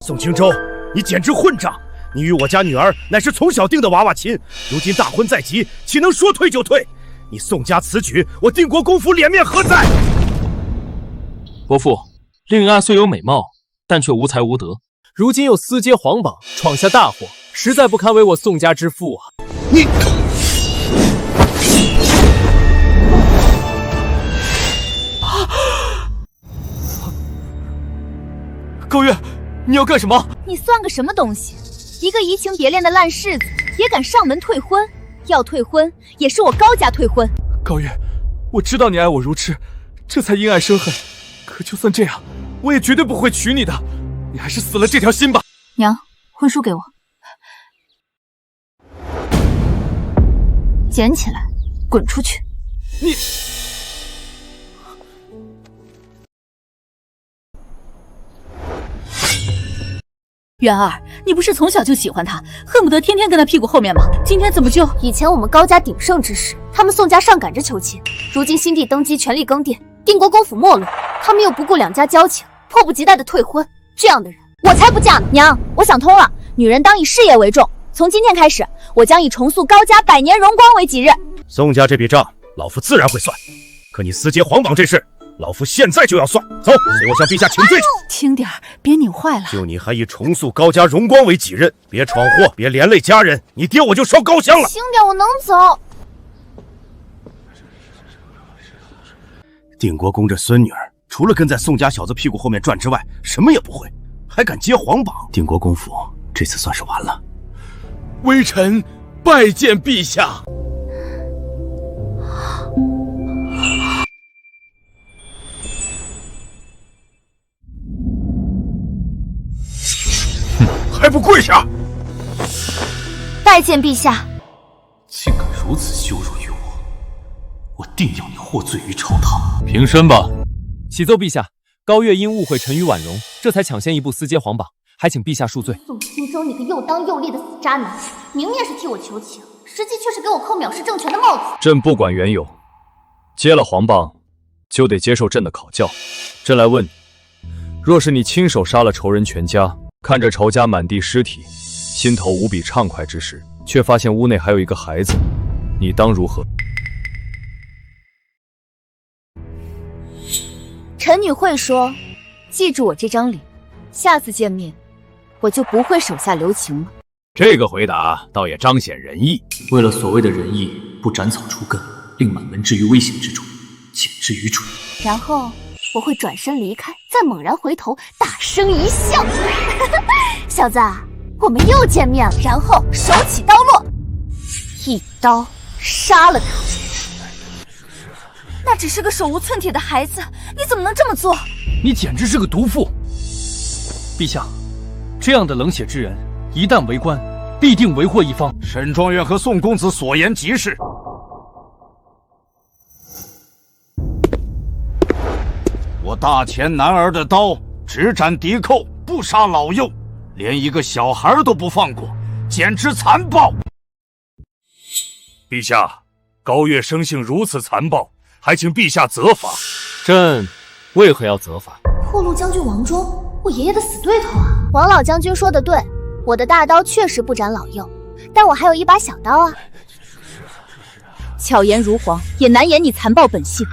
宋青州，你简直混账！你与我家女儿乃是从小定的娃娃亲，如今大婚在即，岂能说退就退？你宋家此举，我定国公府脸面何在？伯父，令媛虽有美貌，但却无才无德，如今又私结皇榜，闯下大祸，实在不堪为我宋家之父啊！你。高月，你要干什么？你算个什么东西？一个移情别恋的烂柿子，也敢上门退婚？要退婚，也是我高家退婚。高月，我知道你爱我如痴，这才因爱生恨。可就算这样，我也绝对不会娶你的。你还是死了这条心吧。娘，婚书给我，捡起来，滚出去！你。元儿，你不是从小就喜欢他，恨不得天天跟他屁股后面吗？今天怎么就……以前我们高家鼎盛之时，他们宋家上赶着求亲，如今新帝登基，权力更迭，定国公府没落，他们又不顾两家交情，迫不及待的退婚。这样的人，我才不嫁呢！娘，我想通了，女人当以事业为重。从今天开始，我将以重塑高家100年荣光为己日。宋家这笔账，老夫自然会算。可你私结皇榜这事，老夫现在就要算。走，随我向陛下请罪。轻点儿，别拧坏了。就你还以重塑高家荣光为己任，别闯祸，别连累家人，你爹我就烧高香了。轻点，我能走。定国公这孙女儿，除了跟在宋家小子屁股后面转之外，什么也不会，还敢接皇榜。定国公府这次算是完了。微臣拜见陛下。还不跪下！拜见陛下。竟敢如此羞辱于我，我定要你获罪于朝堂。平身吧。启奏陛下，高月因误会臣与婉容，这才抢先一步私结皇榜，还请陛下恕罪。宋青州，你个又当又立的死渣男，明面是替我求情，实际却是给我扣藐视政权的帽子。朕不管缘由，接了皇榜，就得接受朕的考教。朕来问你，若是你亲手杀了仇人全家，看着仇家满地尸体，心头无比畅快之时，却发现屋内还有一个孩子，你当如何？臣女会说，记住我这张脸，下次见面，我就不会手下留情了。这个回答倒也彰显仁义。为了所谓的仁义，不斩草除根，令满门置于危险之中，简直愚蠢。然后我会转身离开，再猛然回头，大声一笑：“小子，我们又见面了。”然后手起刀落，一刀杀了他。那只是个手无寸铁的孩子，你怎么能这么做？你简直是个毒妇！陛下，这样的冷血之人，一旦为官，必定为祸一方。沈庄园和宋公子所言极是。我大前男儿的刀，只斩敌寇，不杀老幼，连一个小孩都不放过，简直残暴。陛下，高月生性如此残暴，还请陛下责罚。朕为何要责罚？破路将军王忠，我爷爷的死对头啊！王老将军说的对，我的大刀确实不斩老幼，但我还有一把小刀啊。巧言如簧，也难掩你残暴本性。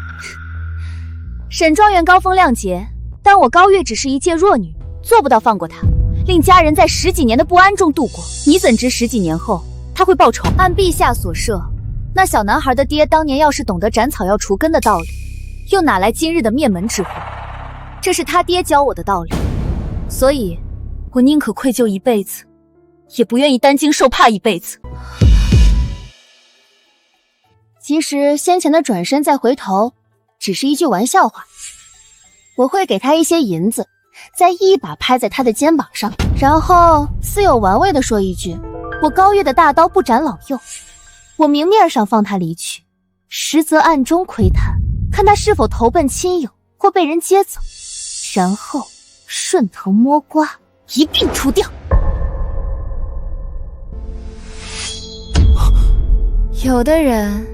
沈庄园高风亮节，但我高月只是一介弱女，做不到放过他，令家人在10几年的不安中度过。你怎知10几年后他会报仇？按陛下所设，那小男孩的爹当年要是懂得斩草要除根的道理，又哪来今日的灭门之祸？这是他爹教我的道理，所以我宁可愧疚一辈子，也不愿意担惊受怕一辈子。其实先前的转身再回头只是一句玩笑话，我会给他一些银子，再一把拍在他的肩膀上，然后似有玩味地说一句：我高月的大刀不斩老幼。我明面上放他离去，实则暗中窥探，看他是否投奔亲友或被人接走，然后顺藤摸瓜，一并除掉。有的人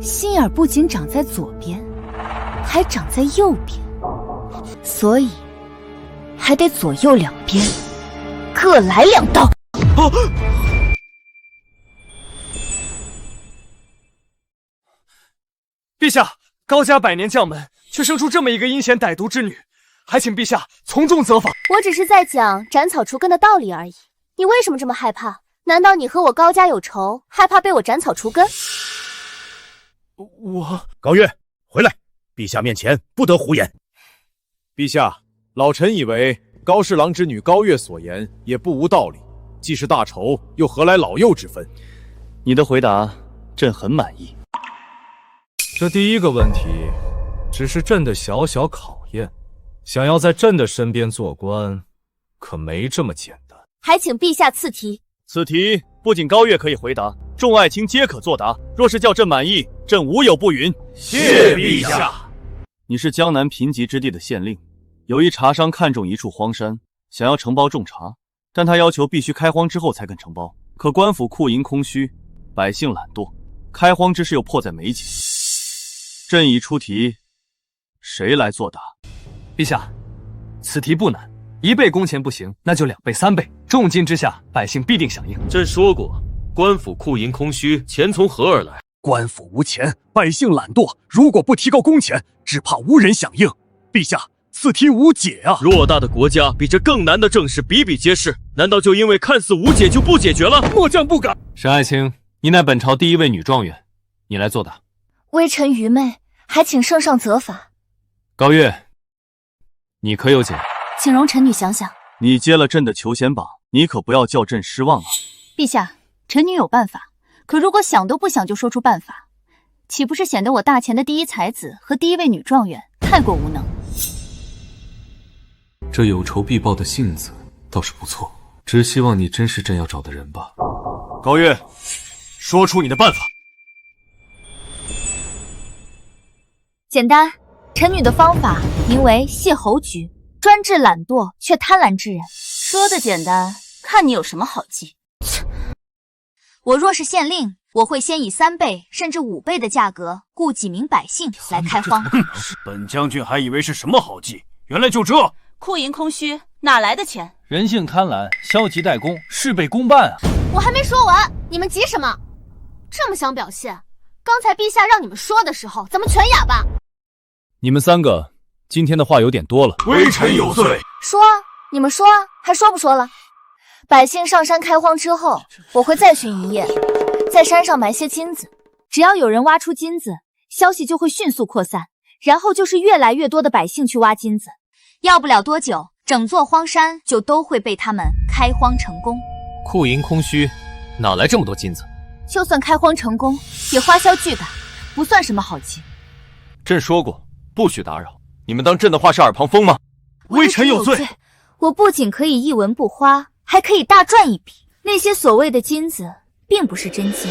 心眼不仅长在左边，还长在右边，所以还得左右两边各来2刀。陛下，高家百年将门，却生出这么一个阴险歹毒之女，还请陛下从重责罚。我只是在讲斩草除根的道理而已。你为什么这么害怕？难道你和我高家有仇，害怕被我斩草除根？高月，回来！陛下面前不得胡言。陛下，老臣以为高侍郎之女高月所言也不无道理，既是大仇，又何来老幼之分？你的回答，朕很满意。这第一个问题，只是朕的小小考验。想要在朕的身边做官，可没这么简单。还请陛下赐题。此题不仅高月可以回答，众爱卿皆可作答。若是叫朕满意，朕无有不允。谢陛下。你是江南贫瘠之地的县令，有一茶商看中一处荒山，想要承包种茶，但他要求必须开荒之后才肯承包。可官府库银空虚，百姓懒惰，开荒之事又迫在眉睫。朕已出题，谁来作答？陛下，此题不难，1倍工钱不行，那就2倍、3倍，重金之下，百姓必定响应。朕说过，官府库银空虚，钱从何而来？官府无钱，百姓懒惰，如果不提高工钱，只怕无人响应。陛下，此题无解啊！偌大的国家，比这更难的政事比比皆是，难道就因为看似无解就不解决了？末将不敢。沈爱卿，你乃本朝第1位女状元，你来作答。微臣愚昧，还请圣上责罚。高月，你可有解？请容臣女想想。你接了朕的求贤榜，你可不要叫朕失望啊！陛下，臣女有办法，可如果想都不想就说出办法，岂不是显得我大前的第1才子和第1位女状元太过无能？这有仇必报的性子倒是不错，只希望你真是朕要找的人吧。高月，说出你的办法。简单，臣女的方法名为谢侯局，专治懒惰却贪婪之人。说的简单，看你有什么好计。我若是县令，我会先以3倍甚至5倍的价格雇几名百姓来开荒。本将军还以为是什么好计，原来就这。库银空虚，哪来的钱？人性贪婪，消极怠工，事倍功半啊！我还没说完，你们急什么？这么想表现？刚才陛下让你们说的时候，怎么全哑巴？你们3个今天的话有点多了。微臣有罪。说啊，你们说啊，还说不说了？百姓上山开荒之后，我会再巡一夜，在山上埋些金子。只要有人挖出金子，消息就会迅速扩散，然后就是越来越多的百姓去挖金子。要不了多久，整座荒山就都会被他们开荒成功。库银空虚，哪来这么多金子？就算开荒成功，也花销巨大，不算什么好计。朕说过，不许打扰。你们当朕的话是耳旁风吗？微臣有罪。我不仅可以一文不花，还可以大赚一笔。那些所谓的金子，并不是真金，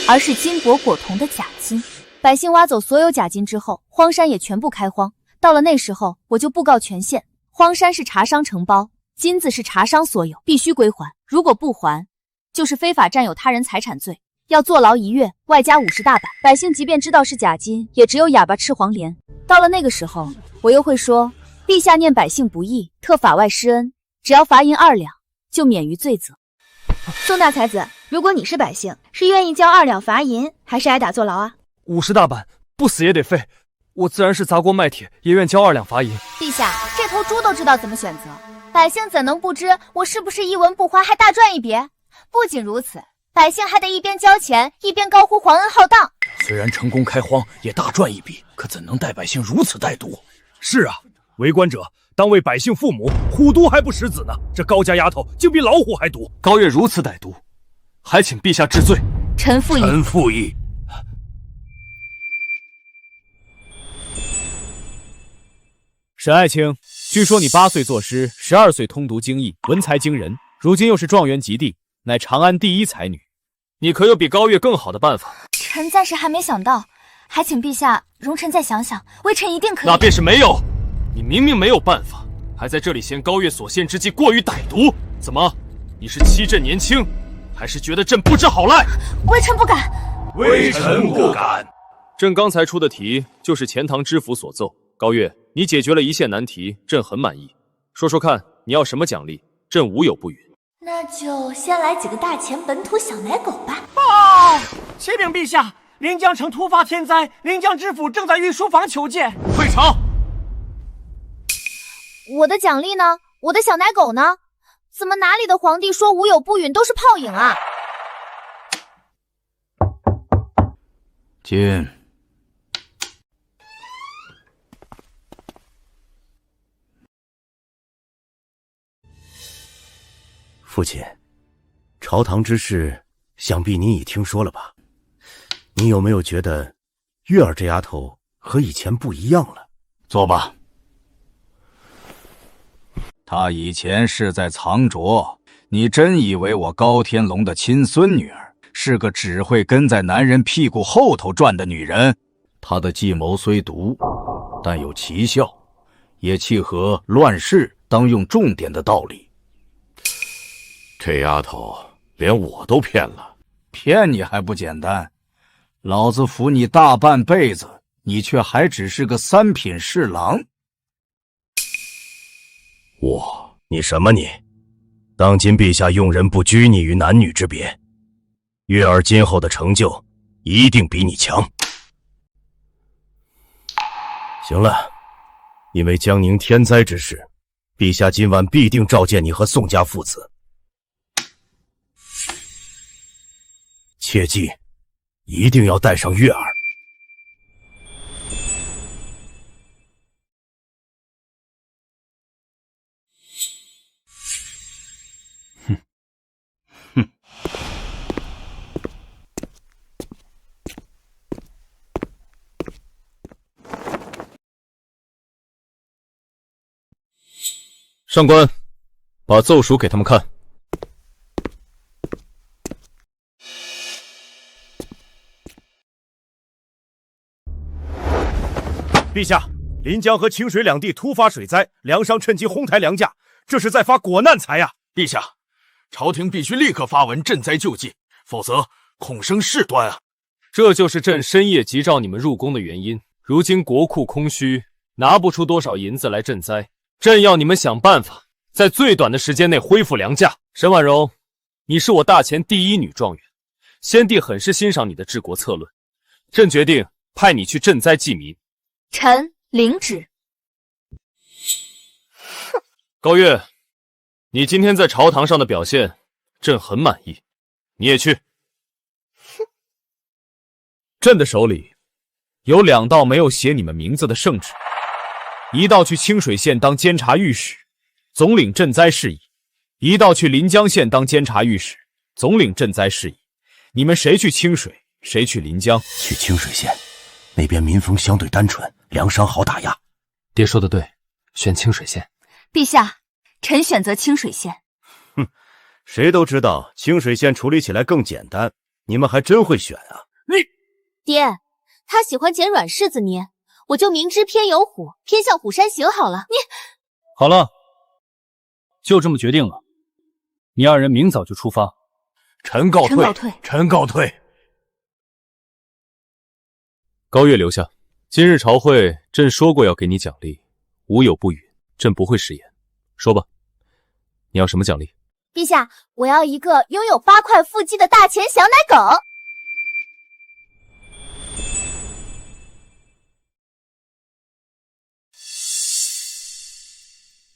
而是金箔裹铜的假金。百姓挖走所有假金之后，荒山也全部开荒。到了那时候，我就布告全县，荒山是茶商承包，金子是茶商所有，必须归还。如果不还，就是非法占有他人财产罪，要坐牢1月，外加50大板。百姓即便知道是假金，也只有哑巴吃黄连。到了那个时候，我又会说，陛下念百姓不义，特法外施恩，只要罚银2两，就免于罪责。宋大才子，如果你是百姓，是愿意交2两罚银，还是挨打坐牢啊？50大板，不死也得废。我自然是砸锅卖铁，也愿交2两罚银。陛下，这头猪都知道怎么选择，百姓怎能不知我是不是一文不花还大赚一笔？不仅如此，百姓还得一边交钱，一边高呼皇恩浩荡。虽然成功开荒，也大赚一笔，可怎能待百姓如此怠惰？是啊，为官者当为百姓父母，虎毒还不食子呢。这高家丫头竟比老虎还毒。高月如此歹毒，还请陛下治罪。臣附议。臣附议。沈爱卿，据说你8岁作诗，12岁通读经义，文才惊人，如今又是状元及第，乃长安第1才女。你可有比高月更好的办法？臣暂时还没想到，还请陛下容臣再想想，微臣一定可以。那便是没有。你明明没有办法，还在这里嫌高月所献之计过于歹毒，怎么？你是欺朕年轻，还是觉得朕不知好赖？微臣不敢。微臣不敢。朕刚才出的题就是钱塘知府所奏。高月，你解决了一线难题，朕很满意。说说看，你要什么奖励？朕无有不允。那就先来几个大钱本土小奶狗吧。启禀陛下，临江城突发天灾，临江知府正在御书房求见。退朝！我的奖励呢？我的小奶狗呢？怎么哪里的皇帝说无有不允都是泡影啊？进。父亲，朝堂之事，想必你已听说了吧？你有没有觉得月儿这丫头和以前不一样了？坐吧。她以前是在藏拙，你真以为我高天龙的亲孙女儿是个只会跟在男人屁股后头转的女人？她的计谋虽毒，但有奇效，也契合乱世当用重点的道理。这丫头连我都骗了，骗你还不简单？老子服你大半辈子，你却还只是个三品侍郎。你什么你？当今陛下用人不拘泥于男女之别，月儿今后的成就一定比你强。行了，因为江宁天灾之事，陛下今晚必定召见你和宋家父子。切记，一定要带上月儿。上官，把奏书给他们看。陛下，临江和清水两地突发水灾，粮商趁机哄抬粮价，这是在发国难财呀！陛下，朝廷必须立刻发文赈灾救济，否则恐生事端啊！这就是朕深夜急召你们入宫的原因。如今国库空虚，拿不出多少银子来赈灾，朕要你们想办法，在最短的时间内恢复粮价。沈婉容，你是我大前第一女状元，先帝很是欣赏你的治国策论，朕决定派你去赈灾济民。臣领旨。高月，你今天在朝堂上的表现，朕很满意，你也去。朕的手里有2道没有写你们名字的圣旨，一道去清水县当监察御史，总领赈灾事宜；一道去临江县当监察御史，总领赈灾事宜。你们谁去清水，谁去临江？去清水县，那边民风相对单纯，粮商好打压。爹说的对，选清水县。陛下，臣选择清水县。谁都知道清水县处理起来更简单，你们还真会选啊！爹，他喜欢捡软柿子捏，我就明知偏有虎，偏向虎山行好了。你好了，就这么决定了。你二人明早就出发。臣告退。臣告退。高月留下。今日朝会，朕说过要给你奖励，无有不允，朕不会食言。说吧，你要什么奖励？陛下，我要一个拥有8块腹肌的大钱小奶狗。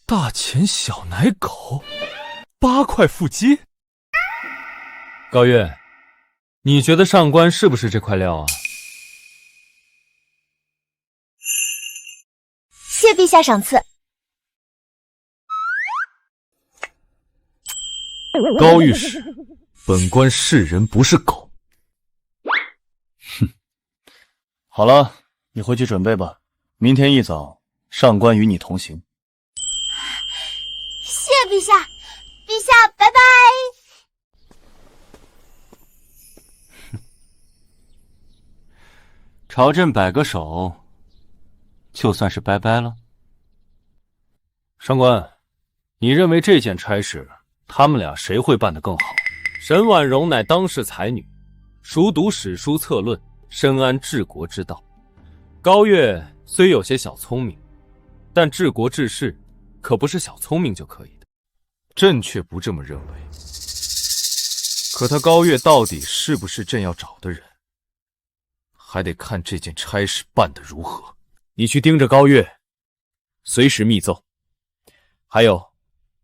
大钱小奶狗，8块腹肌。高月，你觉得上官是不是这块料啊？谢陛下赏赐。高御史，本官是人不是狗。好了，你回去准备吧。明天一早，上官与你同行。谢陛下，陛下拜拜。朝朕摆个手，就算是拜拜了。上官，你认为这件差事，他们俩谁会办得更好？沈婉容乃当世才女，熟读史书策论，深谙治国之道。高月虽有些小聪明，但治国治世可不是小聪明就可以的。朕却不这么认为。可他高月到底是不是朕要找的人，还得看这件差事办得如何。你去盯着高月，随时密奏。还有，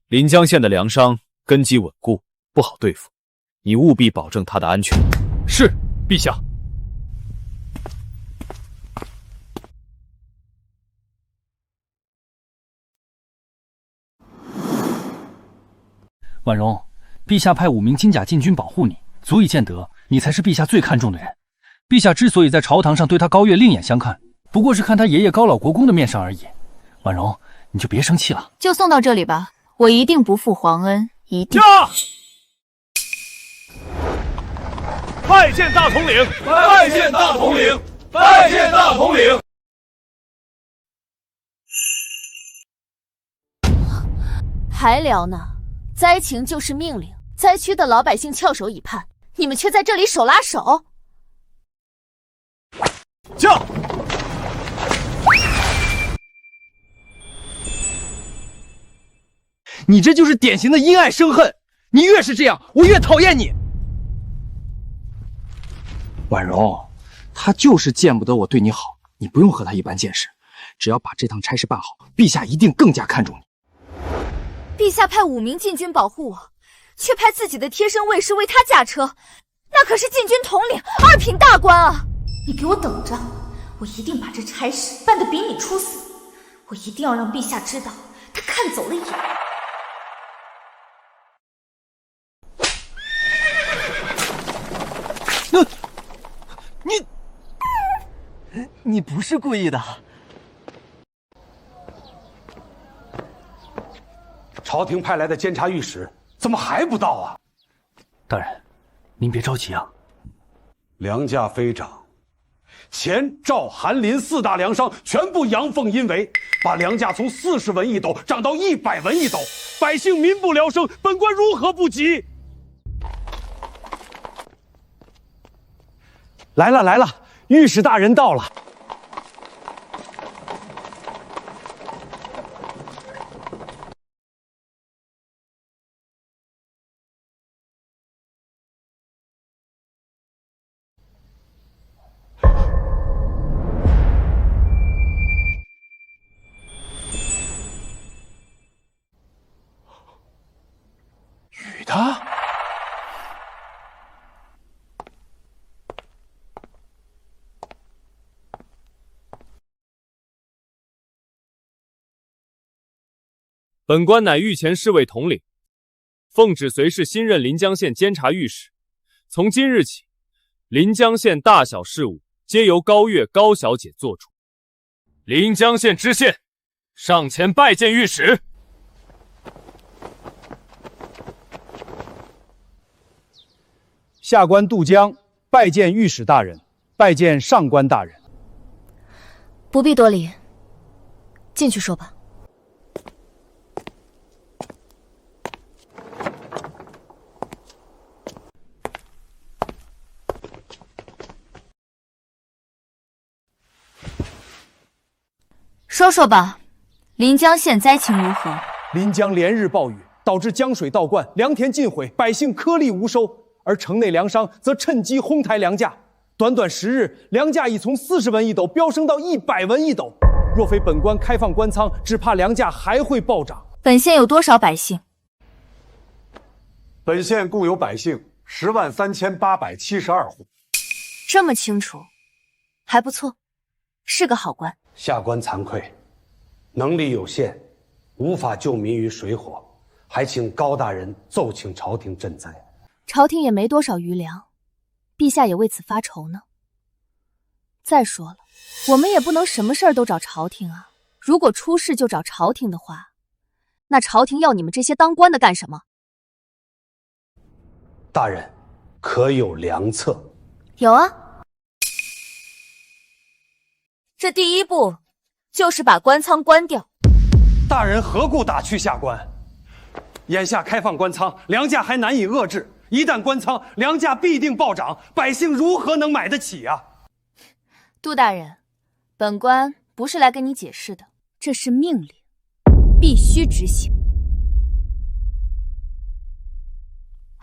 临江县的粮商根基稳固，不好对付，你务必保证他的安全。是，陛下。婉容，陛下派5名金甲禁军保护你，足以见得你才是陛下最看重的人。陛下之所以在朝堂上对他高月另眼相看，不过是看他爷爷高老国公的面上而已。婉容，你就别生气了。就送到这里吧，我一定不负皇恩，一定。拜见大统领！拜见大统领！拜见大统领！还聊呢？灾情就是命令，灾区的老百姓翘首以盼，你们却在这里手拉手。驾！你这就是典型的因爱生恨，你越是这样，我越讨厌你。婉容，他就是见不得我对你好，你不用和他一般见识。只要把这趟差事办好，陛下一定更加看重你。陛下派5名禁军保护我，却派自己的贴身卫士为他驾车，那可是禁军统领2品大官啊！你给我等着，我一定把这差事办得比你出色，我一定要让陛下知道，他看走了眼。你不是故意的。朝廷派来的监察御史怎么还不到啊？大人，您别着急啊。粮价飞涨，前赵、韩、林4大粮商全部阳奉阴违，把粮价从40文一斗涨到100文一斗，百姓民不聊生，本官如何不急？来了来了，御史大人到了。他本官乃御前侍卫统领，奉旨随侍新任临江县监察御史。从今日起，临江县大小事务皆由高月高小姐做主。临江县知县上前拜见御史。下官杜江拜见御史大人，拜见上官大人。不必多礼，进去说吧。说说吧，临江县灾情如何？临江连日暴雨，导致江水倒灌，良田尽毁，百姓颗粒无收。而城内粮商则趁机哄抬粮价，短短10日，粮价已从40文一斗飙升到100文一斗。若非本官开放官仓，只怕粮价还会暴涨。本县有多少百姓？本县共有百姓103872户。这么清楚，还不错，是个好官。下官惭愧，能力有限，无法救民于水火，还请高大人奏请朝廷赈灾。朝廷也没多少余粮，陛下也为此发愁呢。再说了，我们也不能什么事儿都找朝廷啊。如果出事就找朝廷的话，那朝廷要你们这些当官的干什么？大人，可有良策？有啊。这第一步就是把官仓关掉。大人何故打趣下官？眼下开放官仓，粮价还难以遏制。一旦关仓，粮价必定暴涨，百姓如何能买得起啊？杜大人，本官不是来跟你解释的，这是命令，必须执行。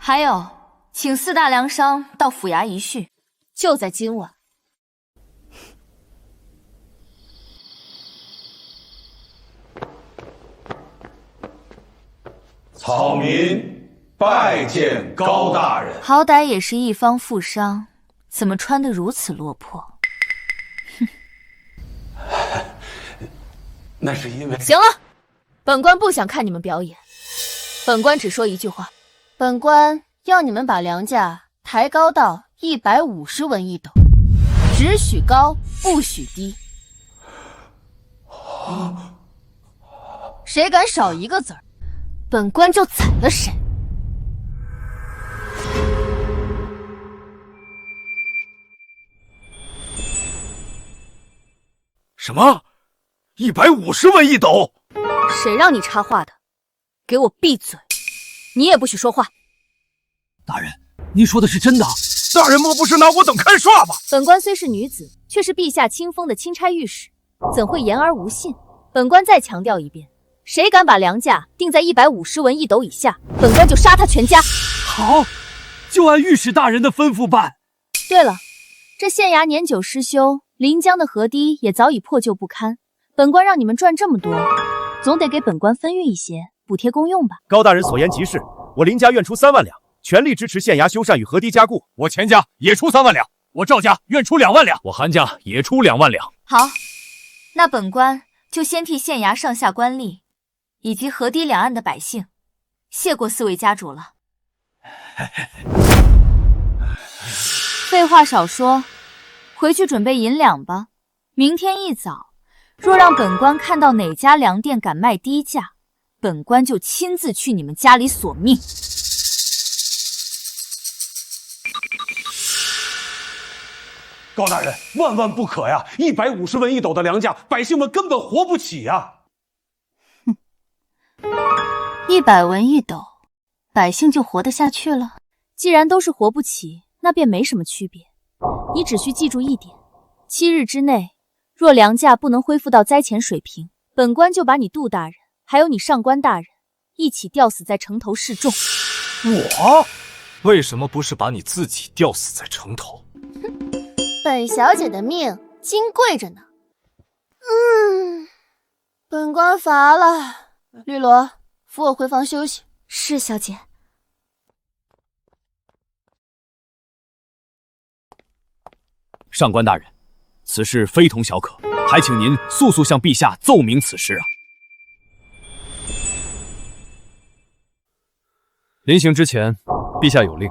还有，请4大粮商到府衙一叙，就在今晚。草民拜见高大人。好歹也是一方富商，怎么穿得如此落魄？哼！那是因为……行了，本官不想看你们表演。本官只说一句话：本官要你们把粮价抬高到150文一斗，只许高，不许低。谁敢少一个字儿，本官就宰了谁。什么？150文一斗？谁让你插话的？给我闭嘴！你也不许说话。大人，您说的是真的？大人莫不是拿我等看耍吧？本官虽是女子，却是陛下亲封的钦差御史，怎会言而无信？本官再强调一遍，谁敢把粮价定在150文一斗以下，本官就杀他全家。好，就按御史大人的吩咐办。对了，这县衙年久失修，临江的河堤也早已破旧不堪。本官让你们赚这么多，总得给本官分运一些，补贴公用吧。高大人所言极是，我林家愿出3万两，全力支持县衙修缮与河堤加固。我钱家也出3万两，我赵家愿出2万两，我韩家也出2万两。好，那本官就先替县衙上下官吏以及河堤两岸的百姓谢过4位家主了。废话少说，回去准备银两吧。明天一早，若让本官看到哪家粮店敢卖低价，本官就亲自去你们家里索命。高大人，万万不可呀！150文一斗的粮价，百姓们根本活不起呀！100文一斗，百姓就活得下去了？既然都是活不起，那便没什么区别。你只需记住一点：7日之内，若粮价不能恢复到灾前水平，本官就把你杜大人还有你上官大人一起吊死在城头示众。我为什么不是把你自己吊死在城头？本小姐的命金贵着呢。本官乏了，绿萝，扶我回房休息。是，小姐。上官大人，此事非同小可，还请您速速向陛下奏明此事啊！临行之前，陛下有令，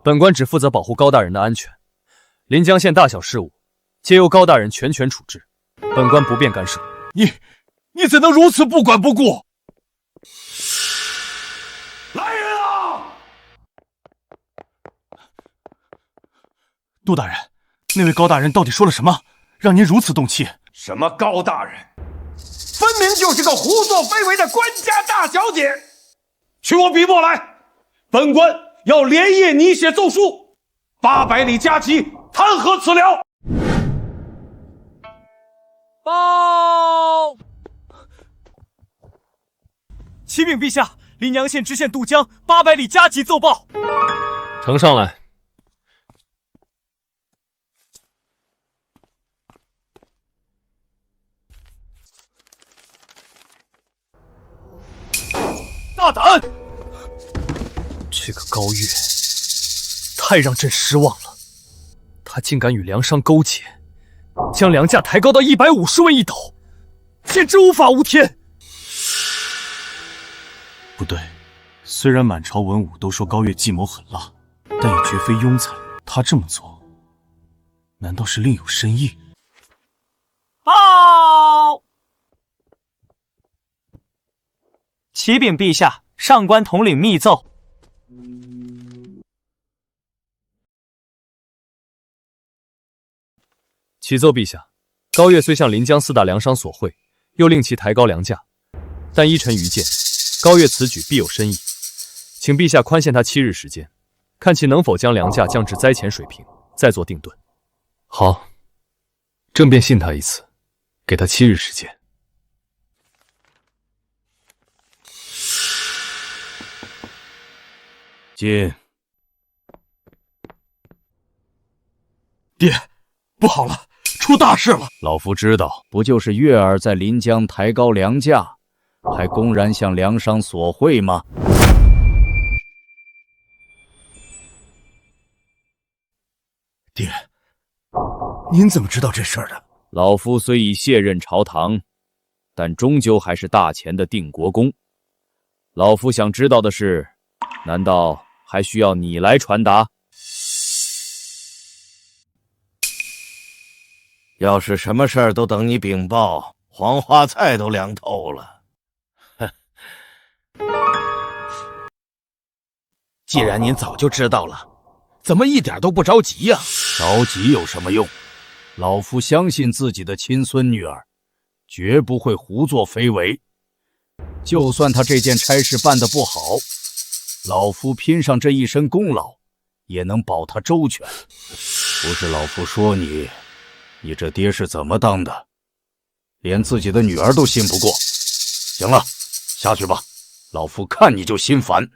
本官只负责保护高大人的安全，临江县大小事务皆由高大人全权处置，本官不便干涉。你怎能如此不管不顾？来人啊！杜大人，那位高大人到底说了什么，让您如此动气？什么高大人？分明就是个胡作非为的官家大小姐！取我笔墨来，本官要连夜拟写奏书，800里加急弹劾此僚。报！启禀陛下，临阳县知县杜江800里加急奏报。呈上来。大胆！这个高月太让朕失望了，他竟敢与粮商勾结，将粮价抬高到150文一斗，简直无法无天。不对，虽然满朝文武都说高月计谋狠辣，但也绝非庸才。他这么做，难道是另有深意？报！启禀陛下，上官统领密奏。启奏陛下，高月虽向临江4大粮商索贿，又令其抬高粮价，但依臣愚见，高月此举必有深意，请陛下宽限他7日时间，看其能否将粮价降至灾前水平，再做定论。好，朕便信他一次，给他7日时间。今爹，不好了，出大事了！老夫知道，不就是月儿在临江抬高粮价，还公然向粮商索贿吗？爹，您怎么知道这事儿的？老夫虽已卸任朝堂，但终究还是大前的定国公。老夫想知道的是，难道还需要你来传达？要是什么事儿都等你禀报，黄花菜都凉透了。哼！既然您早就知道了，怎么一点都不着急呀？着急有什么用？老夫相信自己的亲孙女儿，绝不会胡作非为。就算她这件差事办得不好，老夫拼上这一身功劳，也能保她周全。不是老夫说你，你这爹是怎么当的？连自己的女儿都信不过。行了，下去吧，老夫看你就心烦。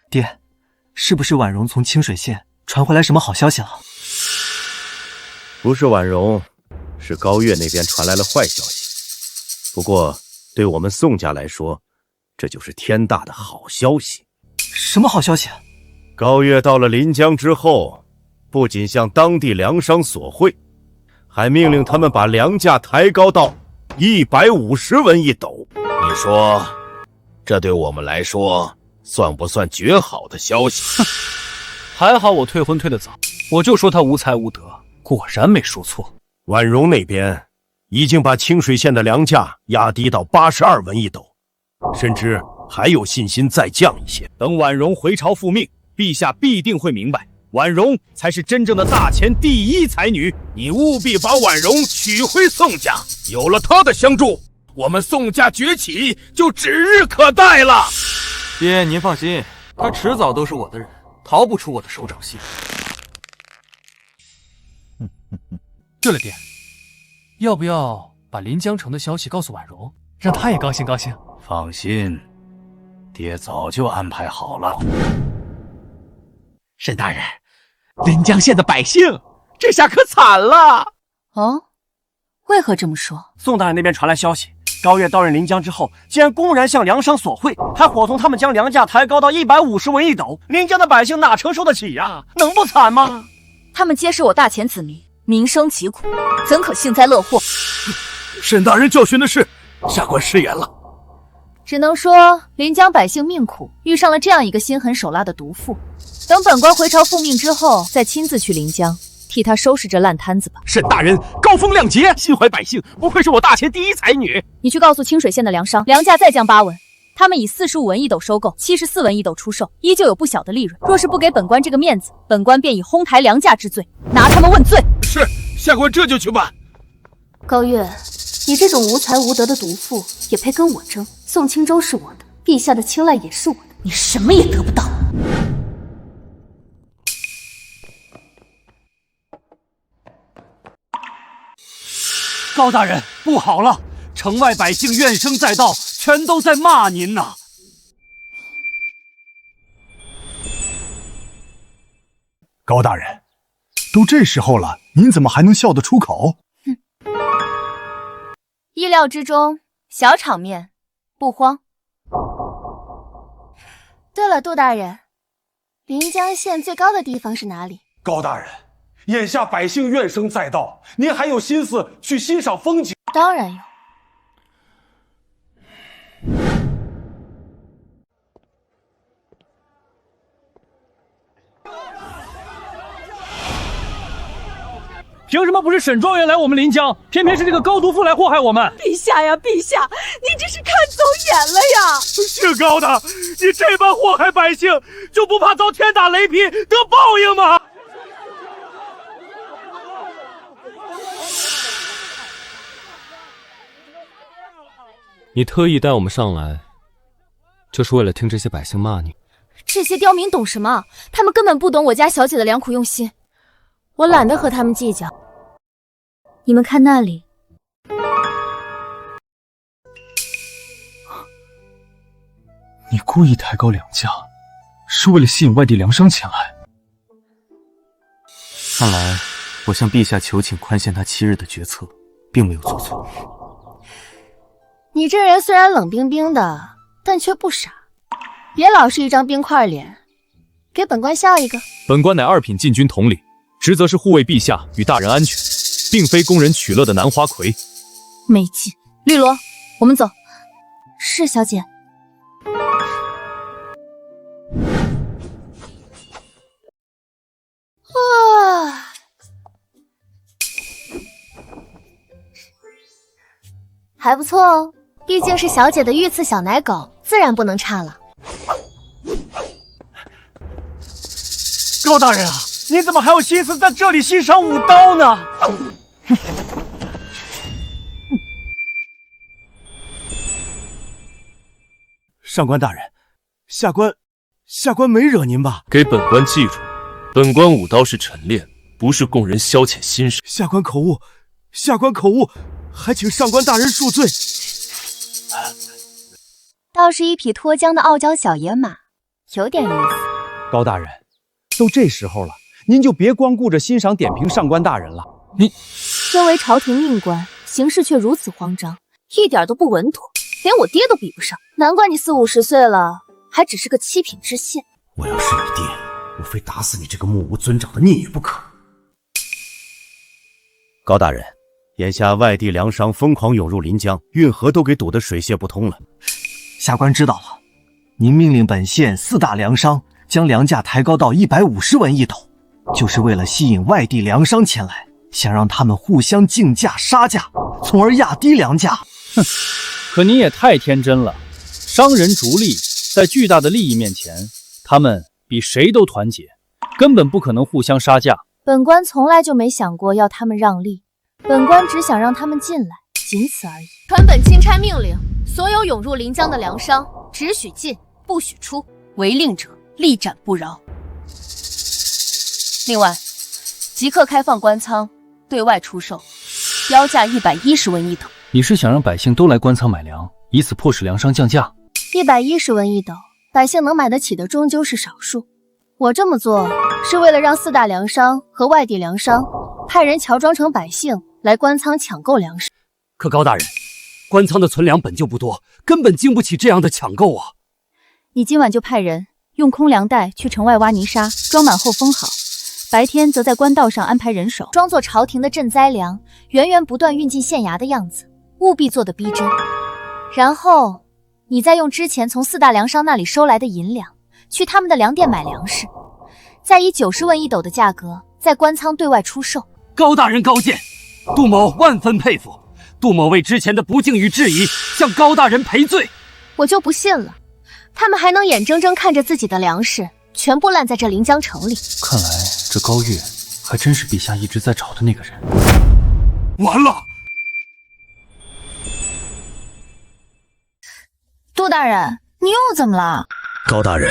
爹，是不是婉容从清水县传回来什么好消息了？不是婉容，是高月那边传来了坏消息。不过对我们宋家来说，这就是天大的好消息。什么好消息？高月到了临江之后，不仅向当地粮商索贿，还命令他们把粮价抬高到150文一斗。你说，这对我们来说算不算绝好的消息？还好我退婚退得早，我就说他无才无德，果然没说错。婉容那边已经把清水县的粮价压低到82文一斗，甚至还有信心再降一些。等婉容回朝复命，陛下必定会明白，婉容才是真正的大前第一才女。你务必把婉容娶回宋家，有了她的相助，我们宋家崛起就指日可待了。爹，您放心，她迟早都是我的人，逃不出我的手掌心。对了，爹，要不要把临江城的消息告诉婉容，让她也高兴高兴？放心，爹早就安排好了。沈大人，临江县的百姓这下可惨了。哦，为何这么说？宋大人那边传来消息，高月到任临江之后，竟然公然向粮商索贿，还伙同他们将粮价抬高到150文一斗。临江的百姓哪承受得起呀？能不惨吗？他们皆是我大前子民，民生疾苦，怎可幸灾乐祸？沈大人教训的是，下官失言了。只能说临江百姓命苦，遇上了这样一个心狠手辣的毒妇。等本官回朝复命之后，再亲自去临江，替他收拾这烂摊子吧。沈大人高风亮节，心怀百姓，不愧是我大前第一才女。你去告诉清水县的粮商，粮价再降8文，他们以45文一斗收购，74文一斗出售，依旧有不小的利润。若是不给本官这个面子，本官便以哄抬粮价之罪拿他们问罪。是，下官这就去办。高月，你这种无才无德的毒妇也配跟我争？宋青州是我的，陛下的青睐也是我的，你什么也得不到。高大人，不好了！城外百姓怨声载道，全都在骂您呐。高大人，都这时候了，您怎么还能笑得出口？意料之中，小场面，不慌。对了，杜大人，临江县最高的地方是哪里？高大人，眼下百姓怨声载道，您还有心思去欣赏风景？当然有。凭什么不是沈状元来我们临江，偏偏是这个高毒妇来祸害我们？陛下呀，陛下，你这是看走眼了呀！姓高的，你这般祸害百姓，就不怕遭天打雷劈得报应吗？你特意带我们上来，就是为了听这些百姓骂你。这些刁民懂什么？他们根本不懂我家小姐的良苦用心，我懒得和他们计较。你们看那里，你故意抬高梁家，是为了吸引外地粮商前来。看来我向陛下求请宽限他7日的决策，并没有做错。你这人虽然冷冰冰的，但却不傻，别老是一张冰块脸，给本官笑一个。本官乃2品禁军统领，职责是护卫陛下与大人安全，并非供人取乐的南花魁。没劲，绿萝，我们走。是小姐。还不错哦，毕竟是小姐的御赐小奶狗，自然不能差了。高大人啊，你怎么还有心思在这里欣赏武刀呢？上官大人，下官没惹您吧？给本官记住，本官武刀是陈练，不是供人消遣心神。下官口误，还请上官大人恕罪。倒是一匹脱缰的傲娇小野马，有点意思。高大人，都这时候了，您就别光顾着欣赏点评上官大人了。你身为朝廷命官，行事却如此慌张，一点都不稳妥，连我爹都比不上。难怪你40、50岁了，还只是个7品知县。我要是你爹，我非打死你这个目无尊长的逆女不可。高大人，眼下外地粮商疯狂涌入临江，运河都给堵得水泄不通了。下官知道了，您命令本县4大粮商将粮价抬高到150文1斗，就是为了吸引外地粮商前来，想让他们互相竞价杀价，从而压低粮价。哼，可你也太天真了。商人逐利，在巨大的利益面前，他们比谁都团结，根本不可能互相杀价。本官从来就没想过要他们让利，本官只想让他们进来，仅此而已。传本钦差命令，所有涌入临江的粮商，只许进，不许出，违令者立斩不饶。另外，即刻开放官仓，对外出售，标价110文1斗。你是想让百姓都来官仓买粮，以此迫使粮商降价？110文1斗，百姓能买得起的终究是少数。我这么做是为了让4大粮商和外地粮商派人乔装成百姓来官仓抢购粮食。可高大人，官仓的存粮本就不多，根本经不起这样的抢购啊！你今晚就派人用空粮袋去城外挖泥沙，装满后封好，白天则在官道上安排人手，装作朝廷的赈灾粮，源源不断运进县衙的样子，务必做得逼真。然后你再用之前从4大粮商那里收来的银两，去他们的粮店买粮食，再以90文1斗的价格在官仓对外出售。高大人高见，杜某万分佩服。杜某为之前的不敬与质疑，向高大人赔罪。我就不信了，他们还能眼睁睁看着自己的粮食全部烂在这临江城里。看来这高月还真是陛下一直在找的那个人。完了！杜大人，你又怎么了？高大人，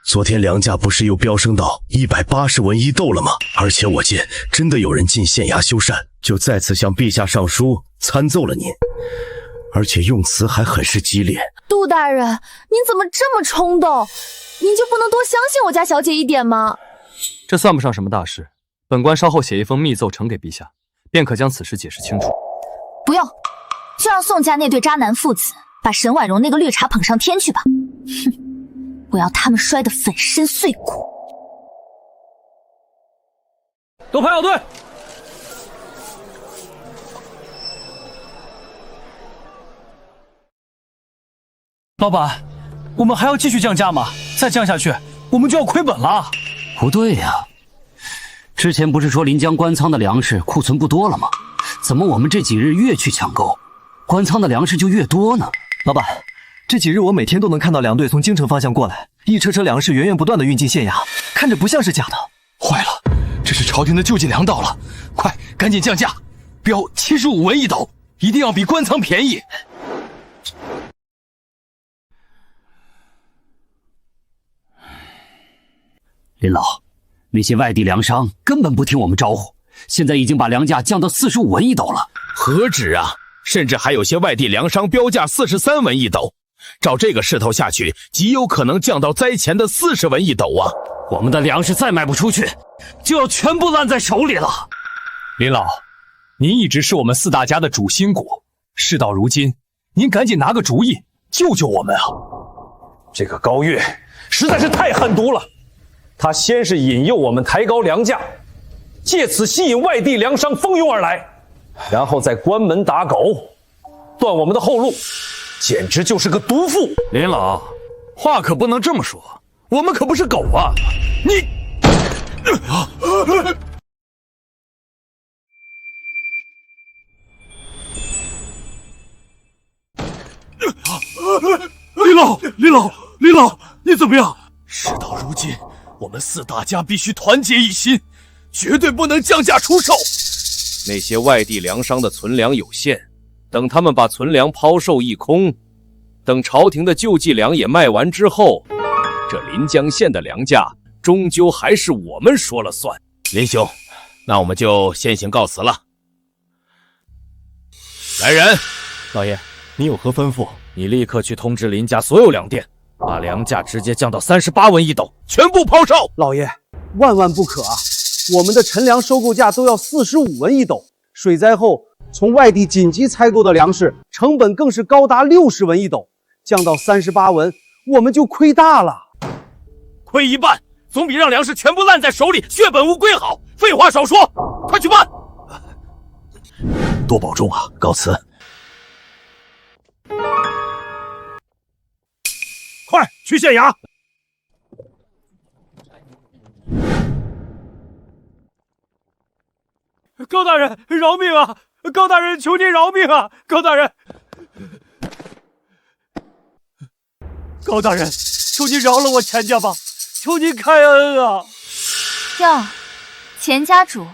昨天粮价不是又飙升到180文1斗了吗？而且我见真的有人进县衙修缮，就再次向陛下上书参奏了您，而且用词还很是激烈。杜大人，您怎么这么冲动？您就不能多相信我家小姐一点吗？这算不上什么大事，本官稍后写一封密奏呈给陛下，便可将此事解释清楚。不用，就让宋家那对渣男父子把沈婉容那个绿茶捧上天去吧。哼，我要他们摔得粉身碎骨。都排好队。老板，我们还要继续降价吗？再降下去，我们就要亏本了。不对呀，之前不是说临江官仓的粮食库存不多了吗？怎么我们这几日越去抢购，官仓的粮食就越多呢？老板，这几日我每天都能看到粮队从京城方向过来，一车车粮食源源不断的运进县衙，看着不像是假的。坏了，这是朝廷的救济粮到了，快赶紧降价，标75文1斗，一定要比官仓便宜。林老，那些外地粮商根本不听我们招呼，现在已经把粮价降到45文一斗了。何止啊！甚至还有些外地粮商标价43文一斗，照这个势头下去，极有可能降到灾前的40文一斗啊！我们的粮食再卖不出去，就要全部烂在手里了。林老，您一直是我们4大家的主心骨，事到如今，您赶紧拿个主意，救救我们啊！这个高月实在是太狠毒了，他先是引诱我们抬高粮价，借此吸引外地粮商蜂拥而来，然后再关门打狗，断我们的后路，简直就是个毒妇。林老，话可不能这么说，我们可不是狗啊！你，林老，你怎么样？事到如今，我们4大家必须团结一心，绝对不能降价出售。那些外地粮商的存粮有限，等他们把存粮抛售一空，等朝廷的救济粮也卖完之后，这临江县的粮价终究还是我们说了算。林兄，那我们就先行告辞了。来人，老爷，你有何吩咐？你立刻去通知林家所有粮店，把粮价直接降到38文一斗，全部抛售。老爷，万万不可啊！我们的陈粮收购价都要45文一斗，水灾后从外地紧急采购的粮食成本更是高达60文一斗，降到38文，我们就亏大了。亏一半，总比让粮食全部烂在手里血本无归好。废话少说，快去办！多保重啊，告辞。快去县衙！高大人，饶命啊！高大人，求您饶命啊！高大人，高大人，求您饶了我钱家吧！求您开恩啊！哟，钱家主，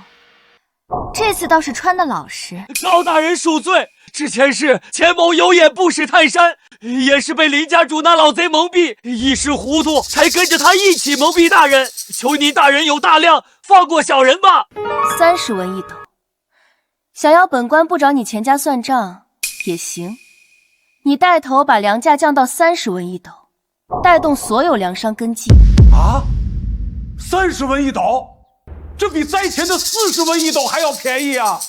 这次倒是穿得老实。高大人恕罪，之前是钱某有眼不识泰山，也是被林家主那老贼蒙蔽，一时糊涂，才跟着他一起蒙蔽大人。求您大人有大量，放过小人吧。30文一斗，想要本官不找你钱家算账也行。你带头把粮价降到30文一斗，带动所有粮商跟进。啊，30文一斗，这比灾前的40文一斗还要便宜啊！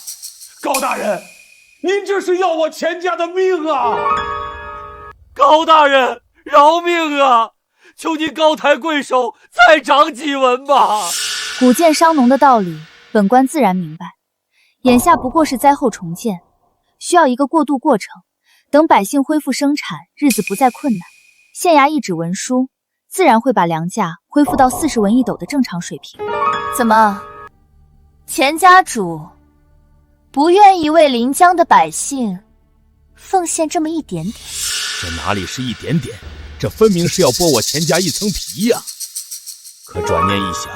高大人，您这是要我钱家的命啊！高大人，饶命啊！求您高抬贵手，再涨几文吧。谷贱伤农的道理，本官自然明白。眼下不过是灾后重建，需要一个过渡过程，等百姓恢复生产，日子不再困难。县衙一纸文书，自然会把粮价恢复到40文一斗的正常水平。怎么，钱家主不愿意为临江的百姓奉献这么一点点？这哪里是一点点，这分明是要剥我钱家一层皮呀！可转念一想，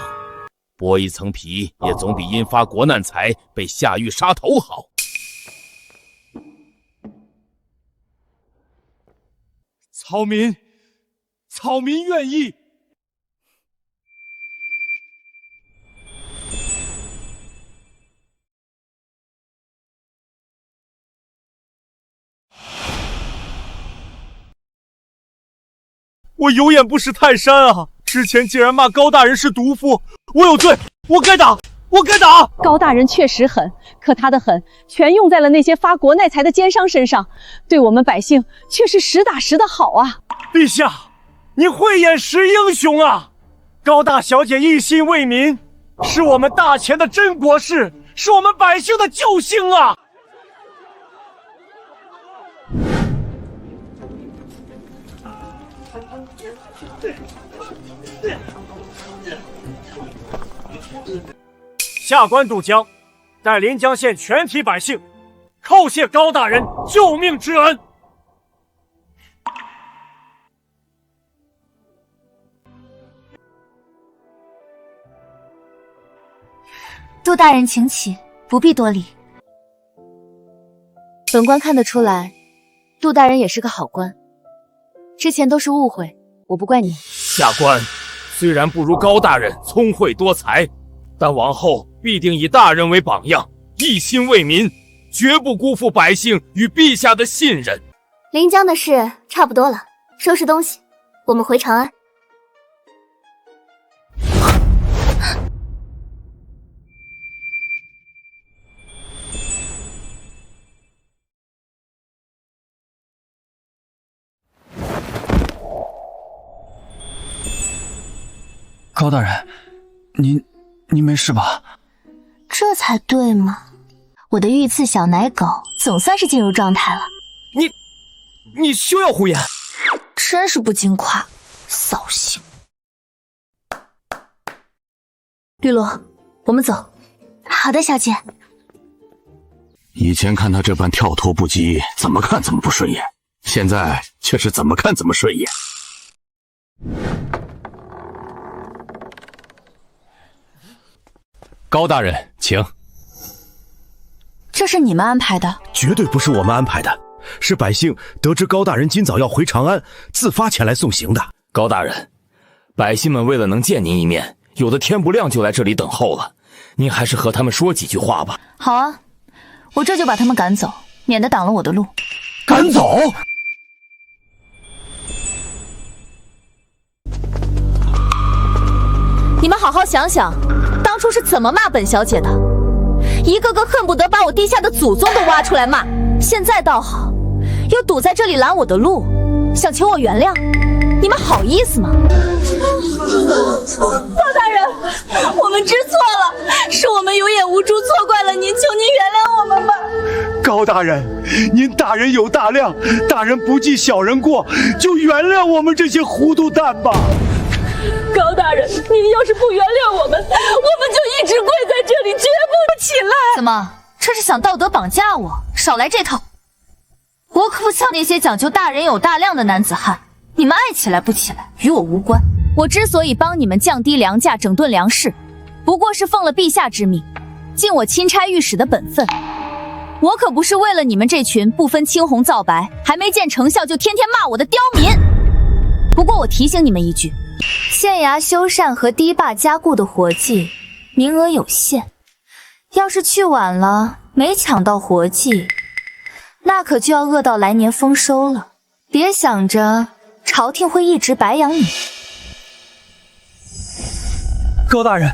剥一层皮也总比因发国难财被下狱杀头好。草民愿意。我有眼不识泰山啊！之前竟然骂高大人是毒妇，我有罪，我该打，我该打！高大人确实狠，可他的狠全用在了那些发国难财的奸商身上，对我们百姓却是实打实的好啊！陛下，你慧眼识英雄啊！高大小姐一心为民，是我们大钱的真国士，是我们百姓的救星啊！下官渡江，带临江县全体百姓叩谢高大人救命之恩。杜大人请起，不必多礼。本官看得出来，杜大人也是个好官。之前都是误会，我不怪您。下官虽然不如高大人聪慧多才，但往后必定以大人为榜样，一心为民，绝不辜负百姓与陛下的信任。临江的事差不多了，收拾东西，我们回长安。高大人，你没事吧？这才对嘛！我的御赐小奶狗总算是进入状态了。你休要胡言！真是不经夸，扫兴。绿萝，我们走。好的，小姐。以前看他这般跳脱不羁，怎么看怎么不顺眼，现在却是怎么看怎么顺眼。高大人，请。这是你们安排的？绝对不是我们安排的，是百姓得知高大人今早要回长安，自发前来送行的。高大人，百姓们为了能见您一面，有的天不亮就来这里等候了，您还是和他们说几句话吧。好啊，我这就把他们赶走，免得挡了我的路。赶走？你们好好想想，当初是怎么骂本小姐的？一个个恨不得把我地下的祖宗都挖出来骂，现在倒好，又堵在这里拦我的路，想求我原谅，你们好意思吗？高大人，我们知错了，是我们有眼无珠，错怪了您，求您原谅我们吧。高大人，您大人有大量，大人不计小人过，就原谅我们这些糊涂蛋吧。高大人，您要是不原谅我们，我们就一直跪在这里，绝不起来。怎么，这是想道德绑架我？少来这套！我可不像那些讲究大人有大量的男子汉，你们爱起来不起来，与我无关。我之所以帮你们降低粮价，整顿粮食，不过是奉了陛下之命，尽我钦差御史的本分。我可不是为了你们这群不分青红皂白，还没见成效就天天骂我的刁民。不过我提醒你们一句，县衙修缮和堤坝加固的活计名额有限，要是去晚了没抢到活计，那可就要饿到来年丰收了。别想着朝廷会一直白养你。高大人，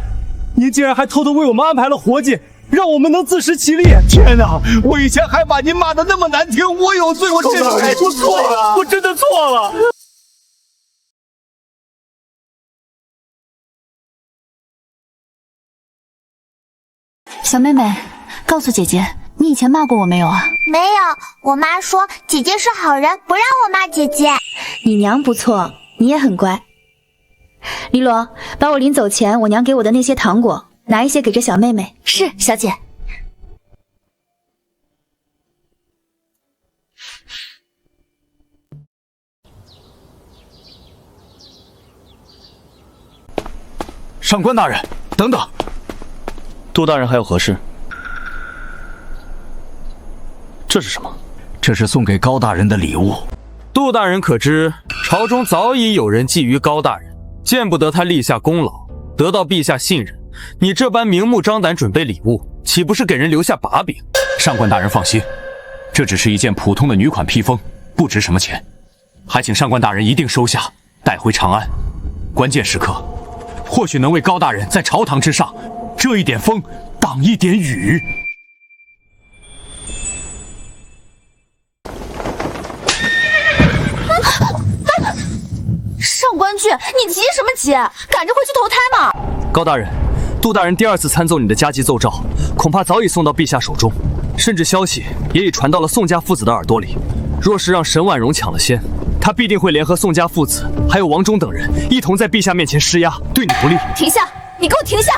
您竟然还偷偷为我们安排了活计，让我们能自食其力。天哪，我以前还把您骂得那么难听，我有罪，我真的我错了，我真的错了。小妹妹，告诉姐姐，你以前骂过我没有啊？没有，我妈说姐姐是好人，不让我骂姐姐。你娘不错，你也很乖。黎罗，把我临走前我娘给我的那些糖果拿一些给这小妹妹。是，小姐。上官大人，等等。杜大人还有何事？这是什么？这是送给高大人的礼物。杜大人可知，朝中早已有人觊觎高大人，见不得他立下功劳，得到陛下信任。你这般明目张胆准备礼物，岂不是给人留下把柄？上官大人放心，这只是一件普通的女款披风，不值什么钱，还请上官大人一定收下，带回长安。关键时刻，或许能为高大人在朝堂之上遮一点风，挡一点雨。上官俊，你急什么急？赶着回去投胎嘛！高大人，杜大人第二次参奏你的加急奏诏，恐怕早已送到陛下手中，甚至消息也已传到了宋家父子的耳朵里。若是让沈婉容抢了先，他必定会联合宋家父子还有王忠等人，一同在陛下面前施压，对你不利。停下！你给我停下！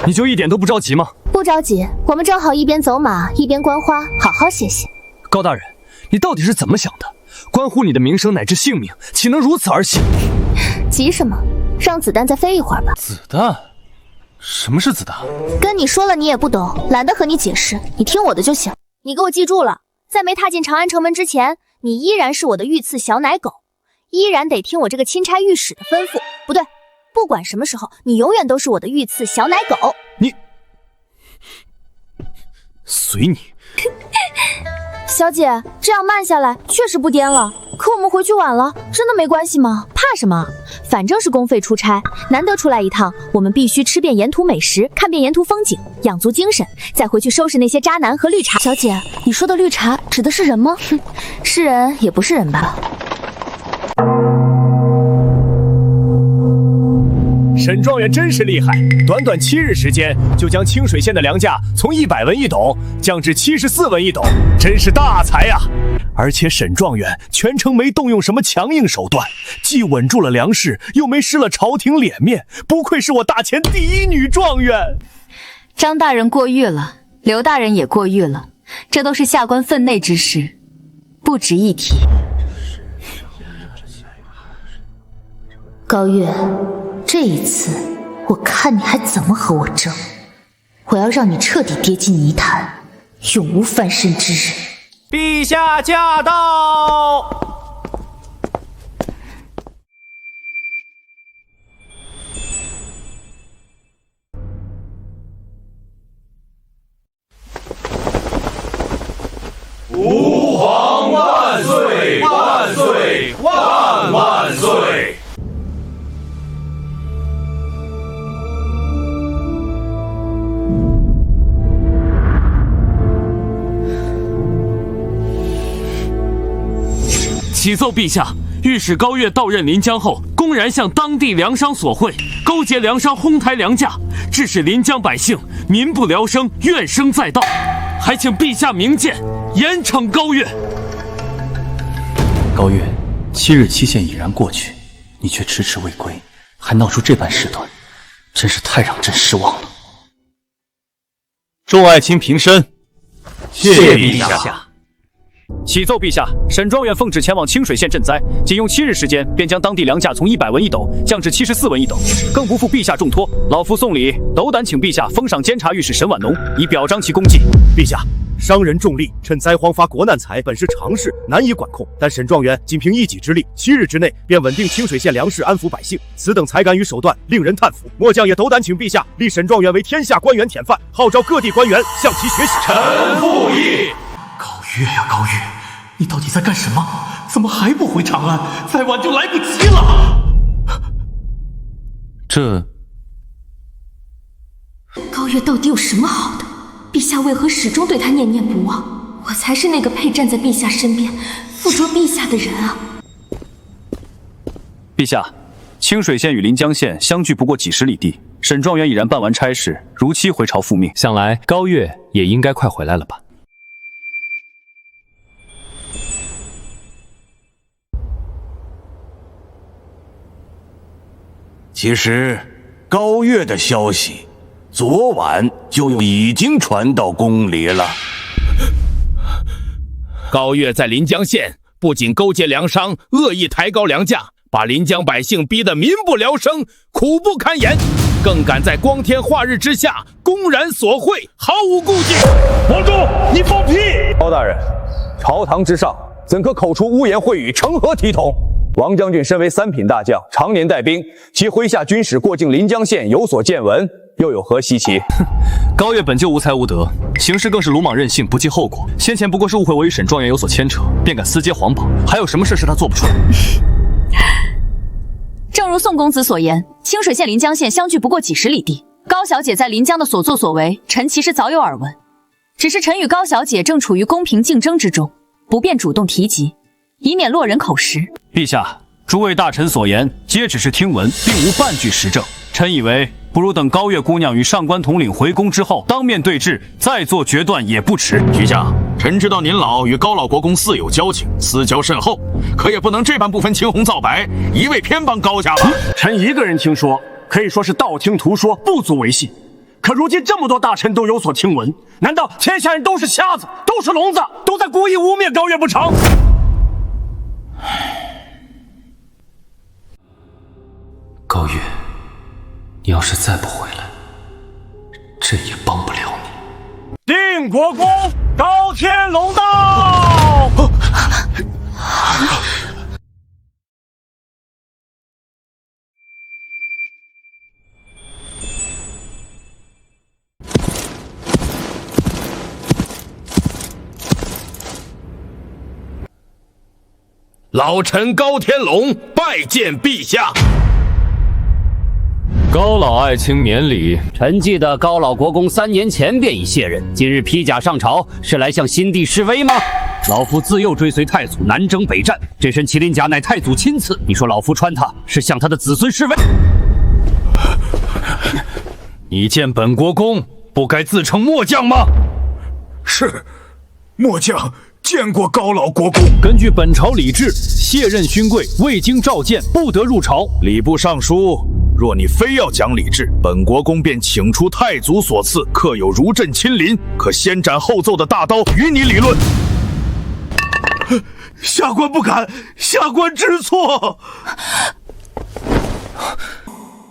你就一点都不着急吗？不着急，我们正好一边走马一边观花，好好歇歇。高大人，你到底是怎么想的？关乎你的名声乃至性命，岂能如此而行？急什么？让子弹再飞一会儿吧。子弹？什么是子弹？跟你说了你也不懂，懒得和你解释，你听我的就行。你给我记住了，在没踏进长安城门之前，你依然是我的御赐小奶狗，依然得听我这个钦差御史的吩咐。不对，不管什么时候，你永远都是我的御赐小奶狗。你随你。小姐，这样慢下来确实不颠了。可我们回去晚了，真的没关系吗？怕什么？反正是公费出差，难得出来一趟，我们必须吃遍沿途美食，看遍沿途风景，养足精神，再回去收拾那些渣男和绿茶。小姐，你说的绿茶指的是人吗？哼，是人也不是人吧。沈状元真是厉害，短短7日时间就将清水县的粮价从100文1斗降至74文1斗，真是大才呀！而且沈状元全程没动用什么强硬手段，既稳住了粮食，又没失了朝廷脸面，不愧是我大前第一女状元。张大人过誉了，刘大人也过誉了，这都是下官分内之事，不值一提。高月，这一次我看你还怎么和我争！我要让你彻底跌进泥潭，永无翻身之日。陛下驾到！吾皇万岁！万岁！万万岁！启奏陛下，御史高岳到任临江后，公然向当地粮商索贿，勾结粮商哄抬粮价，致使临江百姓民不聊生，怨声载道，还请陛下明鉴，严惩高岳。高岳，7日期限已然过去，你却迟迟未归，还闹出这般事端，真是太让朕失望了。众爱卿平身，谢陛下。启奏陛下，沈状元奉旨前往清水县赈灾，仅用7日时间，便将当地粮价从100文1斗降至74文1斗，更不负陛下重托。老夫送礼，斗胆请陛下封赏监察御史沈婉农，以表彰其功绩。陛下，商人重利，趁灾荒发国难财，本是常事，难以管控。但沈状元仅凭一己之力，7日之内便稳定清水县粮食，安抚百姓，此等才干与手段，令人叹服。末将也斗胆请陛下立沈状元为天下官员典范，号召各地官员向其学习。臣附议。高岳呀，高岳，你到底在干什么？怎么还不回长安？再晚就来不及了。高岳到底有什么好的？陛下为何始终对他念念不忘？我才是那个配站在陛下身边、附着陛下的人啊！陛下，清水县与临江县相距不过几十里地，沈状元已然办完差事，如期回朝复命。想来高岳也应该快回来了吧？其实，高岳的消息，昨晚就已经传到宫里了。高岳在临江县不仅勾结粮商，恶意抬高粮价，把临江百姓逼得民不聊生，苦不堪言，更敢在光天化日之下公然索贿，毫无顾忌。王忠，你放屁！高大人，朝堂之上怎可口出污言秽语，成何体统？王将军身为3品大将，常年带兵，其麾下军使过境临江县有所见闻，又有何稀奇？高岳本就无才无德，行事更是鲁莽任性，不计后果。先前不过是误会我与沈状元有所牵扯，便敢私揭皇榜，还有什么事是他做不出来？正如宋公子所言，清水县临江县相距不过几十里地，高小姐在临江的所作所为，臣其实早有耳闻。只是臣与高小姐正处于公平竞争之中，不便主动提及，以免落人口实。陛下，诸位大臣所言皆只是听闻，并无半句实证。臣以为，不如等高岳姑娘与上官统领回宫之后，当面对质，再做决断也不迟。陛下，臣知道您老与高老国公似有交情，私交甚厚，可也不能这般不分青红皂白，一味偏帮高家吧？臣一个人听说，可以说是道听途说，不足为信。可如今这么多大臣都有所听闻，难道天下人都是瞎子，都是聋子，都在故意污蔑高岳不成？高岳，你要是再不回来，朕也帮不了你。定国公高天龙到。老臣高天龙拜见陛下。高老爱卿免礼。臣记得高老国公3年前便已卸任，今日披甲上朝，是来向新帝示威吗？老夫自幼追随太祖南征北战，这身麒麟甲乃太祖亲赐，你说老夫穿它是向他的子孙示威？你见本国公不该自称末将吗？是，末将见过高老国公。根据本朝礼制，卸任勋贵未经召见不得入朝。礼部尚书，若你非要讲理智，本国公便请出太祖所赐刻有如朕亲临，可先斩后奏的大刀与你理论。下官不敢，下官知错。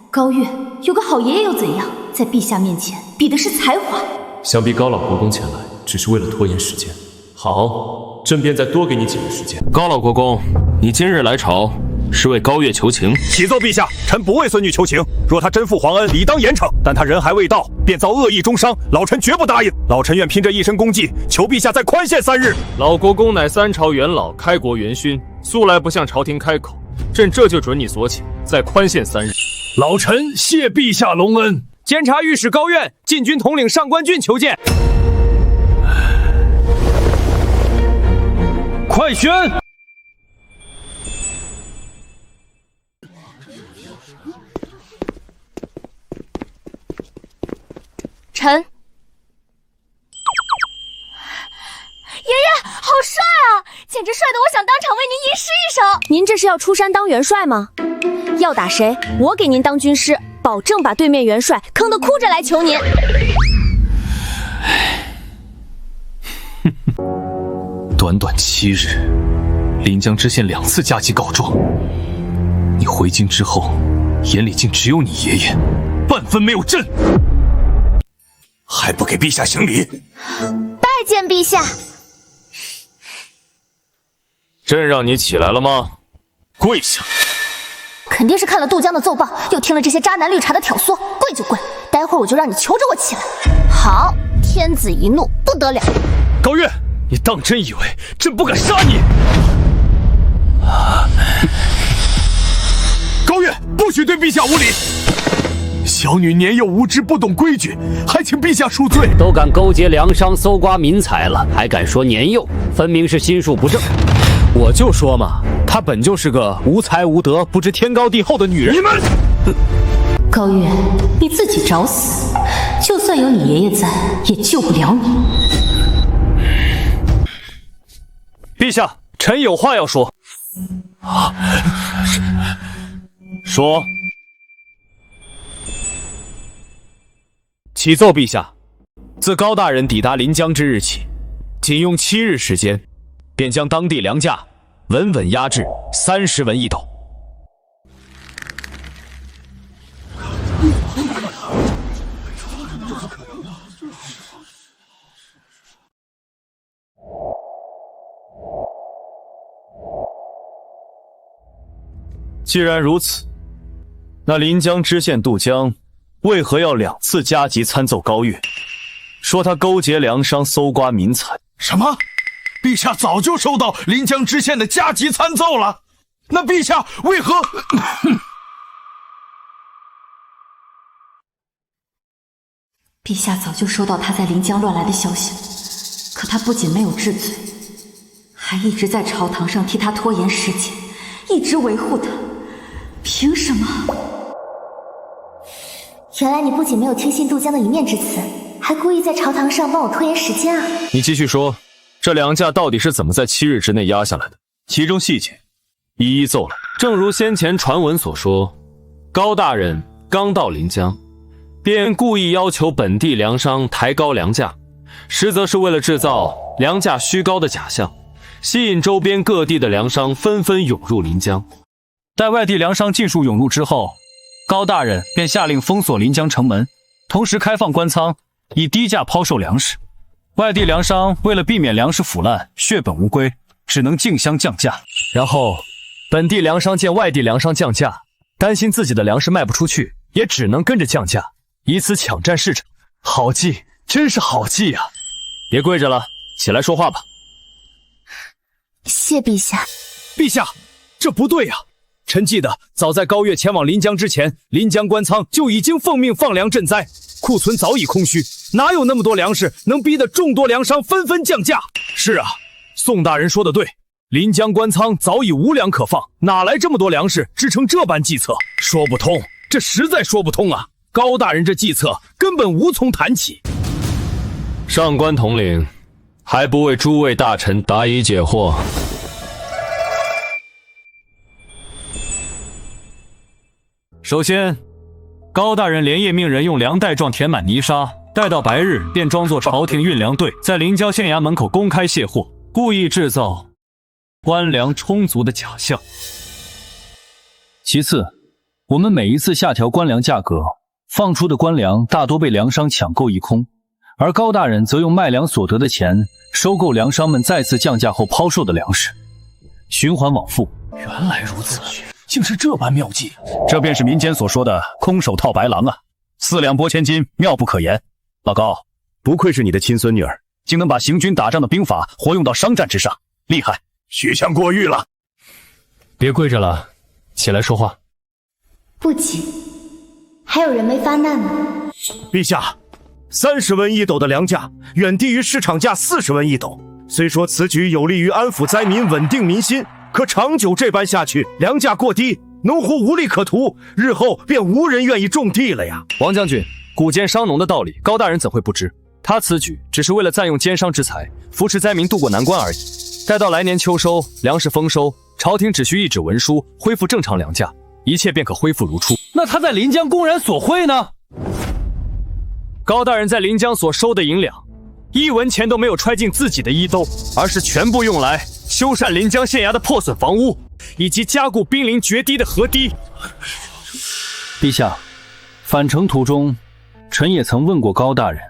高月有个好爷爷又怎样？在陛下面前比的是才华。想必高老国公前来只是为了拖延时间。好，朕便再多给你几日时间。高老国公，你今日来朝是为高月求情？启奏陛下，臣不为孙女求情。若她真负皇恩，理当严惩。但她人还未到，便遭恶意中伤，老臣绝不答应。老臣愿拼着一身功绩，求陛下再宽限3日。老国公乃3朝元老，开国元勋，素来不向朝廷开口，朕这就准你所请，再宽限3日。老臣谢陛下隆恩。监察御史高苑，禁军统领上官俊求见。快宣！臣。爷爷，好帅啊！简直帅得我想当场为您吟诗一首。您这是要出山当元帅吗？要打谁？我给您当军师，保证把对面元帅坑得哭着来求您。短短7日，临江知县2次加急告状，你回京之后，眼里竟只有你爷爷，半分没有朕，还不给陛下行礼？拜见陛下。朕让你起来了吗？跪下！肯定是看了杜江的奏报，又听了这些渣男绿茶的挑唆，跪就跪。待会儿我就让你求着我起来。好，天子一怒不得了。高月，你当真以为朕不敢杀你？高月，不许对陛下无礼！小女年幼无知，不懂规矩，还请陛下恕罪。都敢勾结粮商，搜刮民财了，还敢说年幼？分明是心术不正。我就说嘛，她本就是个无才无德、不知天高地厚的女人。你们，高月，你自己找死！就算有你爷爷在，也救不了你。陛下，臣有话要说。说。启奏陛下，自高大人抵达临江之日起，仅用7日时间，便将当地粮价稳稳压制30文1斗。既然如此，那临江知县杜江为何要2次加急参奏高月，说他勾结粮商搜刮民财？什么？陛下早就收到临江知县的加急参奏了，那陛下为何？陛下早就收到他在临江乱来的消息了，可他不仅没有治罪，还一直在朝堂上替他拖延时间，一直维护他，凭什么？原来你不仅没有听信杜江的一面之词，还故意在朝堂上帮我拖延时间啊！你继续说，这粮价到底是怎么在7日之内压下来的？其中细节一一奏来。正如先前传闻所说，高大人刚到临江，便故意要求本地粮商抬高粮价，实则是为了制造粮价虚高的假象，吸引周边各地的粮商纷纷涌入临江。待外地粮商尽数涌入之后，高大人便下令封锁临江城门，同时开放官仓，以低价抛售粮食。外地粮商为了避免粮食腐烂、血本无归，只能竞相降价。然后，本地粮商见外地粮商降价，担心自己的粮食卖不出去，也只能跟着降价，以此抢占市场。好计，真是好计呀！别跪着了，起来说话吧。谢陛下。陛下，这不对呀！臣记得，早在高月前往临江之前，临江官仓就已经奉命放粮赈灾，库存早已空虚，哪有那么多粮食能逼得众多粮商纷纷降价？是啊，宋大人说的对，临江官仓早已无粮可放，哪来这么多粮食支撑这般计策？说不通，这实在说不通啊！高大人这计策根本无从谈起。上官统领，还不为诸位大臣答疑解惑？首先，高大人连夜命人用粮袋状填满泥沙，待到白日便装作朝廷运粮队，在临江县衙门口公开卸货，故意制造官粮充足的假象。其次，我们每一次下调官粮价格，放出的官粮大多被粮商抢购一空，而高大人则用卖粮所得的钱收购粮商们再次降价后抛售的粮食，循环往复。原来如此，竟是这般妙计，这便是民间所说的空手套白狼啊！4两拨千斤，妙不可言。老高，不愧是你的亲孙女儿，竟能把行军打仗的兵法活用到商战之上，厉害！许相过誉了。别跪着了，起来说话。不急，还有人没发难呢。陛下，30文1斗的粮价远低于市场价40文1斗。虽说此举有利于安抚灾民、稳定民心，可长久这般下去，粮价过低，农户无利可图，日后便无人愿意种地了呀。王将军，谷贱伤农的道理，高大人怎会不知？他此举只是为了暂用奸商之财，扶持灾民渡过难关而已。待到来年秋收，粮食丰收，朝廷只需一纸文书，恢复正常粮价，一切便可恢复如初。那他在临江公然索贿呢？高大人在临江所收的银两，1文钱都没有揣进自己的衣兜，而是全部用来修缮临江县衙的破损房屋，以及加固濒临决堤的河堤。陛下，返程途中，臣也曾问过高大人，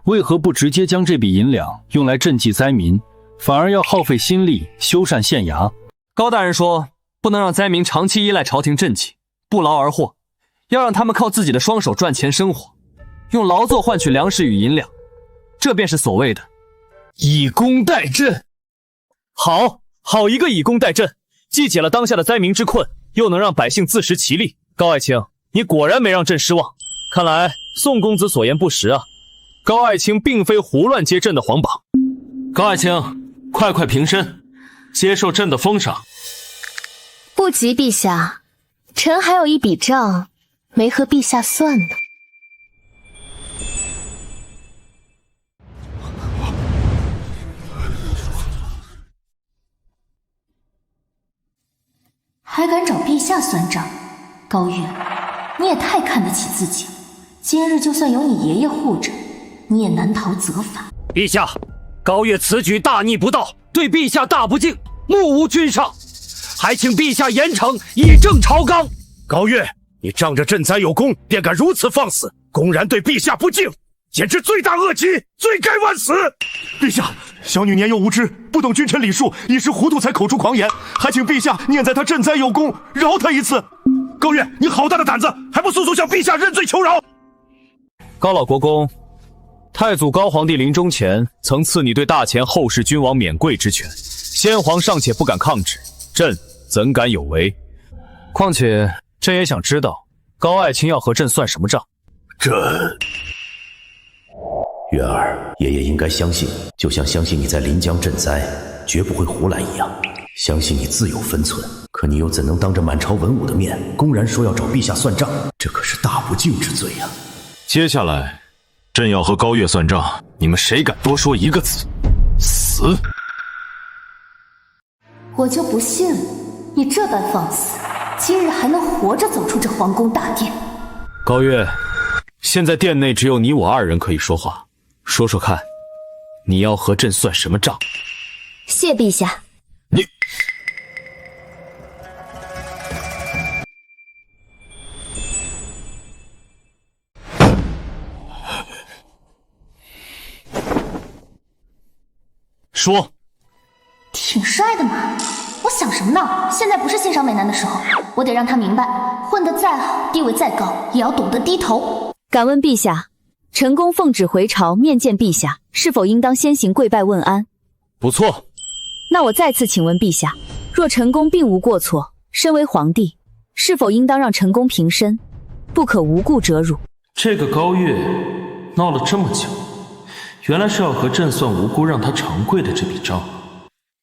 为何不直接将这笔银两用来赈济灾民，反而要耗费心力修缮县衙？高大人说，不能让灾民长期依赖朝廷赈济，不劳而获，要让他们靠自己的双手赚钱生活，用劳作换取粮食与银两，这便是所谓的以工代赈。好一个以工代赈，既解了当下的灾民之困，又能让百姓自食其力。高爱卿，你果然没让朕失望，看来宋公子所言不实啊。高爱卿并非胡乱接朕的皇榜。高爱卿，快平身，接受朕的封赏。不急，陛下，臣还有一笔账没和陛下算呢。还敢找陛下算账？高月，你也太看得起自己了。今日就算有你爷爷护着，你也难逃责罚。陛下，高月此举大逆不道，对陛下大不敬，目无君上，还请陛下严惩，以正朝纲。高月，你仗着赈灾有功，便敢如此放肆，公然对陛下不敬，简直罪大恶极，罪该万死！陛下，小女年幼无知，不懂君臣礼数，一时糊涂才口出狂言，还请陛下念在她赈灾有功，饶她一次。高月，你好大的胆子，还不速速向陛下认罪求饶！高老国公，太祖高皇帝临终前曾赐你对大前后世君王免贵之权，先皇尚且不敢抗旨，朕怎敢有违？况且朕也想知道，高爱卿要和朕算什么账？月儿，爷爷应该相信你，就像相信你在临江赈灾绝不会胡来一样，相信你自有分寸。可你又怎能当着满朝文武的面公然说要找陛下算账？这可是大不敬之罪呀！接下来，朕要和高月算账，你们谁敢多说一个字，死！我就不信了，你这般放肆，今日还能活着走出这皇宫大殿？高月，现在殿内只有你我2人可以说话，说说看，你要和朕算什么账？谢陛下。你说。挺帅的嘛，我想什么呢？现在不是欣赏美男的时候，我得让他明白，混得再好，地位再高，也要懂得低头。敢问陛下，臣恭奉旨回朝面见陛下，是否应当先行跪拜问安？不错。那我再次请问陛下，若陈宫并无过错，身为皇帝，是否应当让陈宫平身，不可无故折辱？这个高月闹了这么久，原来是要和朕算无辜让他长跪的这笔账。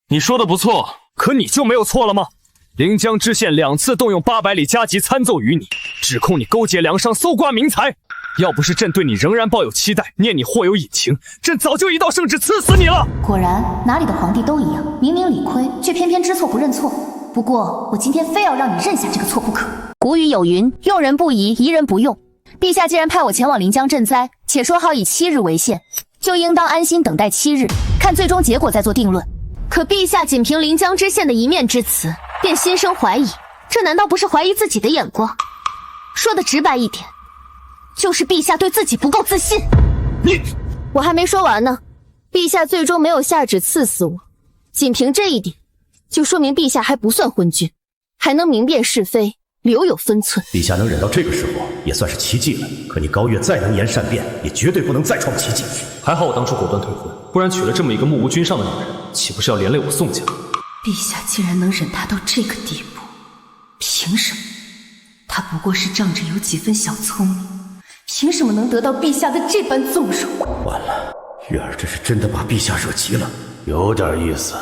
你说的不错，可你就没有错了吗？临江知县2次动用800里加急参奏于你，指控你勾结梁商搜刮民财。要不是朕对你仍然抱有期待，念你或有隐情，朕早就一道圣旨赐死你了。果然，哪里的皇帝都一样，明明理亏，却偏偏知错不认错。不过，我今天非要让你认下这个错不可。古语有云：用人不疑，疑人不用。陛下既然派我前往临江赈灾，且说好以7日为限，就应当安心等待7日，看最终结果再做定论。可陛下仅凭临江知县的一面之词，便心生怀疑，这难道不是怀疑自己的眼光？说的直白一点，就是陛下对自己不够自信。我还没说完呢，陛下最终没有下旨赐死我，仅凭这一点，就说明陛下还不算昏君，还能明辨是非，留有分寸。陛下能忍到这个时候，也算是奇迹了。可你高月再能言善辩，也绝对不能再创奇迹。还好我当初果断退婚，不然娶了这么一个目无君上的女人，岂不是要连累我宋家？陛下竟然能忍他到这个地步，凭什么？他不过是仗着有几分小聪明，凭什么能得到陛下的这般纵容？完了，月儿这是真的把陛下惹急了。有点意思，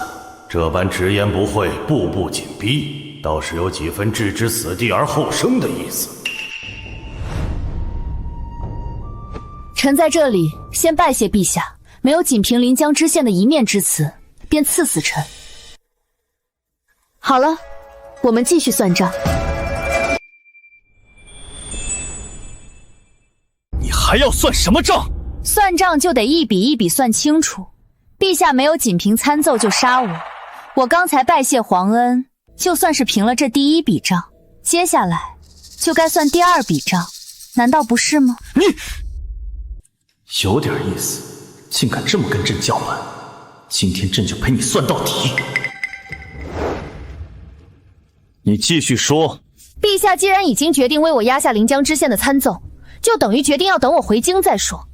这般直言不讳，步步紧逼，倒是有几分置之死地而后生的意思。臣在这里先拜谢陛下，没有仅凭临江知县的一面之词，便赐死臣。好了，我们继续算账。你还要算什么账？算账就得一笔一笔算清楚。陛下没有仅凭参奏就杀我，我刚才拜谢皇恩，就算是平了这第1笔账，接下来就该算第2笔账，难道不是吗？你有点意思，竟敢这么跟朕叫板，今天朕就陪你算到底。你继续说。陛下既然已经决定为我压下临江知县的参奏，就等于决定要等我回京再说。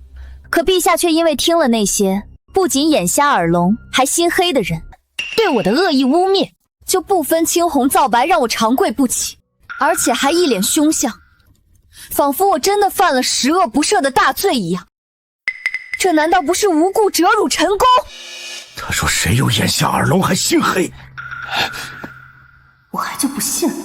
可陛下却因为听了那些不仅眼瞎耳聋还心黑的人对我的恶意污蔑，就不分青红皂白让我长跪不起，而且还一脸凶相，仿佛我真的犯了十恶不赦的大罪一样。这难道不是无故折辱陈宫？他说谁有眼瞎耳聋还心黑？我还就不信了，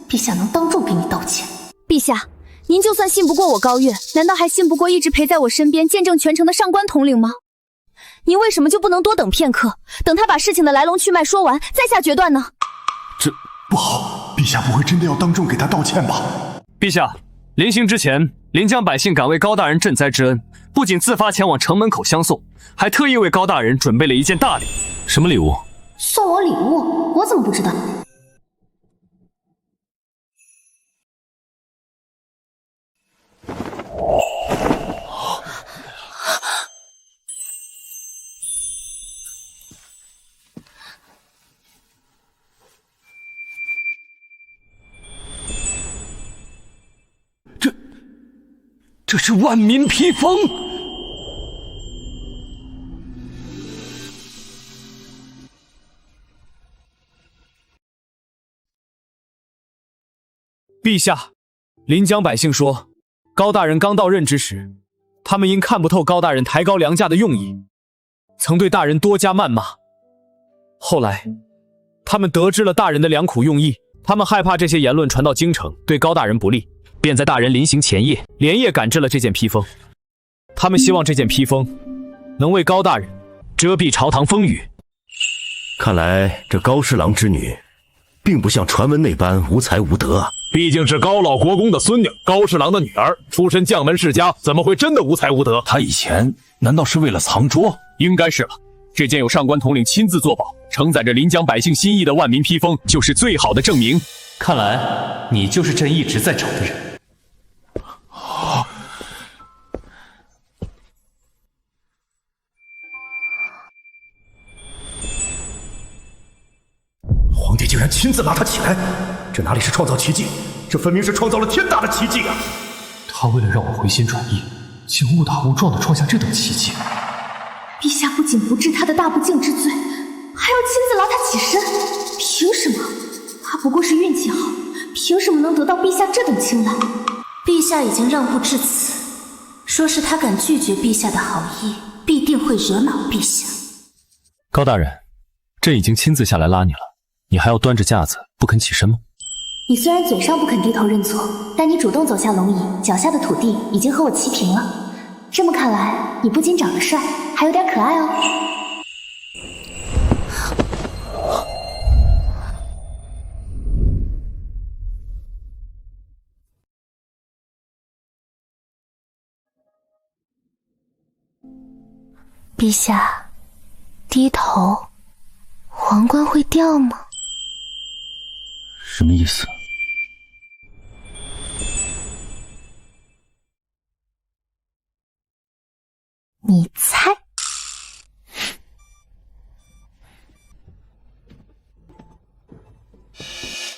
陛下能当众给你道歉。陛下，您就算信不过我高月，难道还信不过一直陪在我身边见证全程的上官统领吗？您为什么就不能多等片刻，等他把事情的来龙去脉说完再下决断呢？这不好，陛下不会真的要当众给他道歉吧？陛下，临行之前，临江百姓感为高大人赈灾之恩，不仅自发前往城门口相送，还特意为高大人准备了一件大礼。什么礼物？送我礼物？我怎么不知道？这是万民披风。陛下，临江百姓说，高大人刚到任之时，他们因看不透高大人抬高粮价的用意，曾对大人多加谩骂。后来，他们得知了大人的良苦用意，他们害怕这些言论传到京城，对高大人不利，便在大人临行前夜连夜赶制了这件披风。他们希望这件披风能为高大人遮蔽朝堂风雨。看来这高侍郎之女并不像传闻那般无才无德啊。毕竟是高老国公的孙女，高侍郎的女儿，出身将门世家，怎么会真的无才无德？他以前难道是为了藏拙？应该是了。这件有上官统领亲自作保，承载着临江百姓心意的万民披风，就是最好的证明。看来你就是朕一直在找的人。皇帝竟然亲自拉他起来，这哪里是创造奇迹，这分明是创造了天大的奇迹啊！他为了让我回心转意，竟误打误撞地创下这等奇迹。陛下不仅不治他的大不敬之罪，还要亲自拉他起身，凭什么？不过是运气好，凭什么能得到陛下这等青睐？陛下已经让步至此，说是他敢拒绝陛下的好意，必定会惹恼陛下。高大人，朕已经亲自下来拉你了，你还要端着架子不肯起身吗？你虽然嘴上不肯低头认错，但你主动走下龙椅，脚下的土地已经和我齐平了。这么看来，你不仅长得帅，还有点可爱哦。陛下，低头，皇冠会掉吗？什么意思？你猜？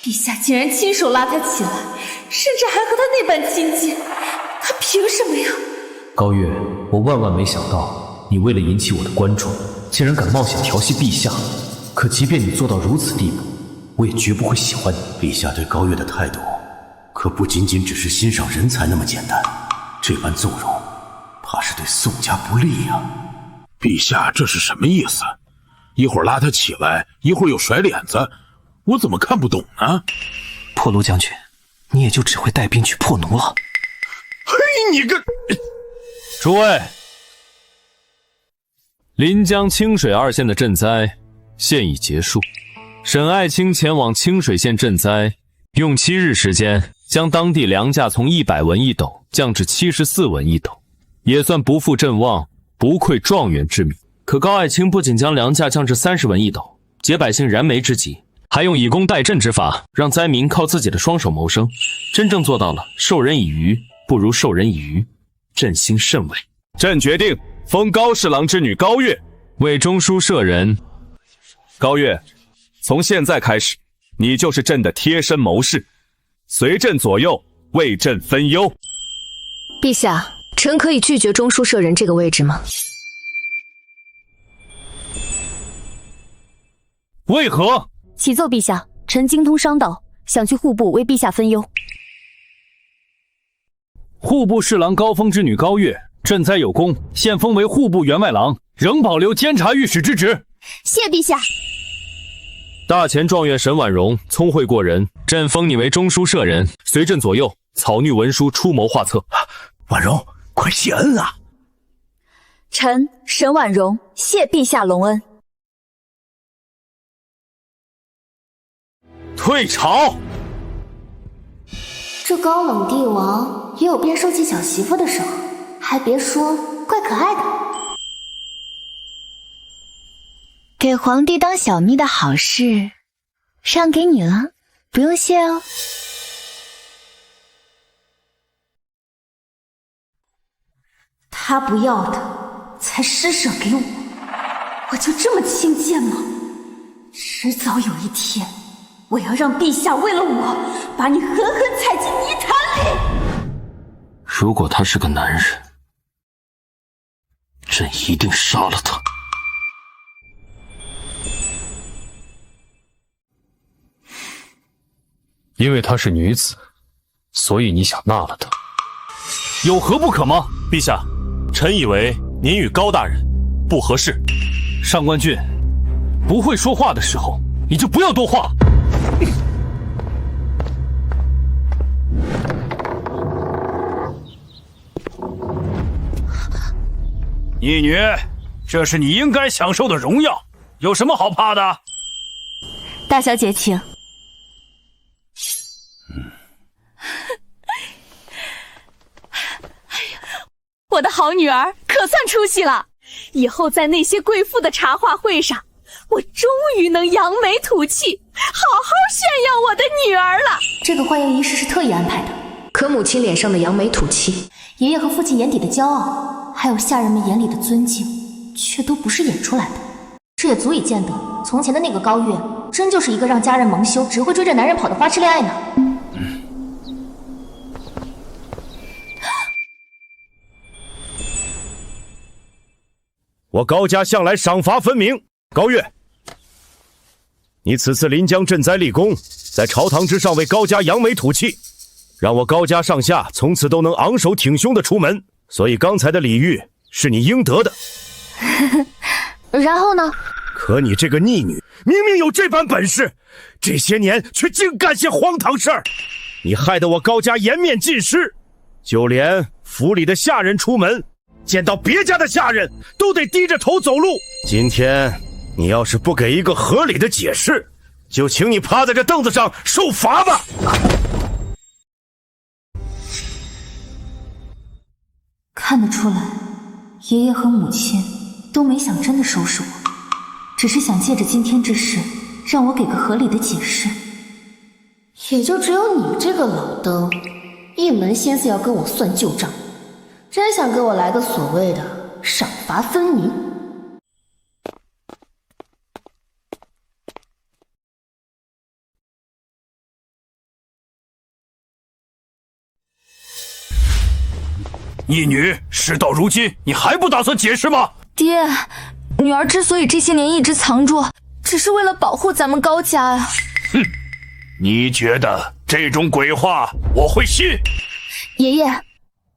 陛下竟然亲手拉他起来，甚至还和他那般亲近，他凭什么呀？高月，我万万没想到，你为了引起我的关注，竟然敢冒险调戏陛下。可即便你做到如此地步，我也绝不会喜欢你。陛下对高月的态度，可不仅仅只是欣赏人才那么简单，这般纵容，怕是对宋家不利呀。陛下这是什么意思？一会儿拉他起来，一会儿又甩脸子，我怎么看不懂呢？破卢将军，你也就只会带兵去破奴了。嘿，你个！诸位，临江清水2县的赈灾现已结束，沈爱卿前往清水县赈灾，用7日时间将当地粮价从100文1斗降至74文1斗，也算不负朕望，不愧状元之名。可高爱卿不仅将粮价降至30文1斗，解百姓燃眉之急，还用以工代赈之法，让灾民靠自己的双手谋生，真正做到了授人以鱼不如授人以渔，朕心甚慰。朕决定封高侍郎之女高月为中书舍人。高月，从现在开始，你就是朕的贴身谋士，随朕左右，为朕分忧。陛下，臣可以拒绝中书舍人这个位置吗？为何？启奏陛下，臣精通商道，想去户部为陛下分忧。户部侍郎高峰之女高月，赈灾有功，现封为户部员外郎，仍保留监察御史之职。谢陛下。大前状元沈婉容聪慧过人，朕封你为中书舍人，随朕左右草拟文书，出谋划策。婉容，快谢恩啊！臣沈婉容谢陛下隆恩。退朝！这高冷帝王也有变受气小媳妇的时候，还别说，怪可爱的。给皇帝当小蜜的好事，让给你了，不用谢哦。他不要的，才施舍给我，我就这么轻贱吗？迟早有一天，我要让陛下为了我，把你狠狠踩进泥潭里。如果他是个男人，朕一定杀了他。因为她是女子，所以你想纳了她，有何不可吗？陛下，臣以为您与高大人不合适。上官俊，不会说话的时候，你就不要多话。义女，这是你应该享受的荣耀，有什么好怕的？大小姐请。我的好女儿可算出息了，以后在那些贵妇的茶话会上，我终于能扬眉吐气，好好炫耀我的女儿了。这个欢迎仪式是特意安排的，可母亲脸上的扬眉吐气，爷爷和父亲眼底的骄傲，还有下人们眼里的尊敬，却都不是演出来的。这也足以见得，从前的那个高月，真就是一个让家人蒙羞，只会追着男人跑的花痴恋爱呢。我高家向来赏罚分明，高月，你此次临江赈灾立功，在朝堂之上为高家扬眉吐气，让我高家上下从此都能昂首挺胸的出门。所以刚才的礼遇是你应得的。然后呢？可你这个逆女，明明有这般本事，这些年却净干些荒唐事儿。你害得我高家颜面尽失，就连府里的下人出门，见到别家的下人都得低着头走路。今天你要是不给一个合理的解释，就请你趴在这凳子上受罚吧。看得出来，爷爷和母亲都没想真的收拾我，只是想借着今天之事，让我给个合理的解释。也就只有你这个老登，一门心思要跟我算旧账，真想给我来个所谓的赏罚分明。逆女，事到如今，你还不打算解释吗？爹，女儿之所以这些年一直藏住，只是为了保护咱们高家呀。哼，你觉得这种鬼话我会信？爷爷，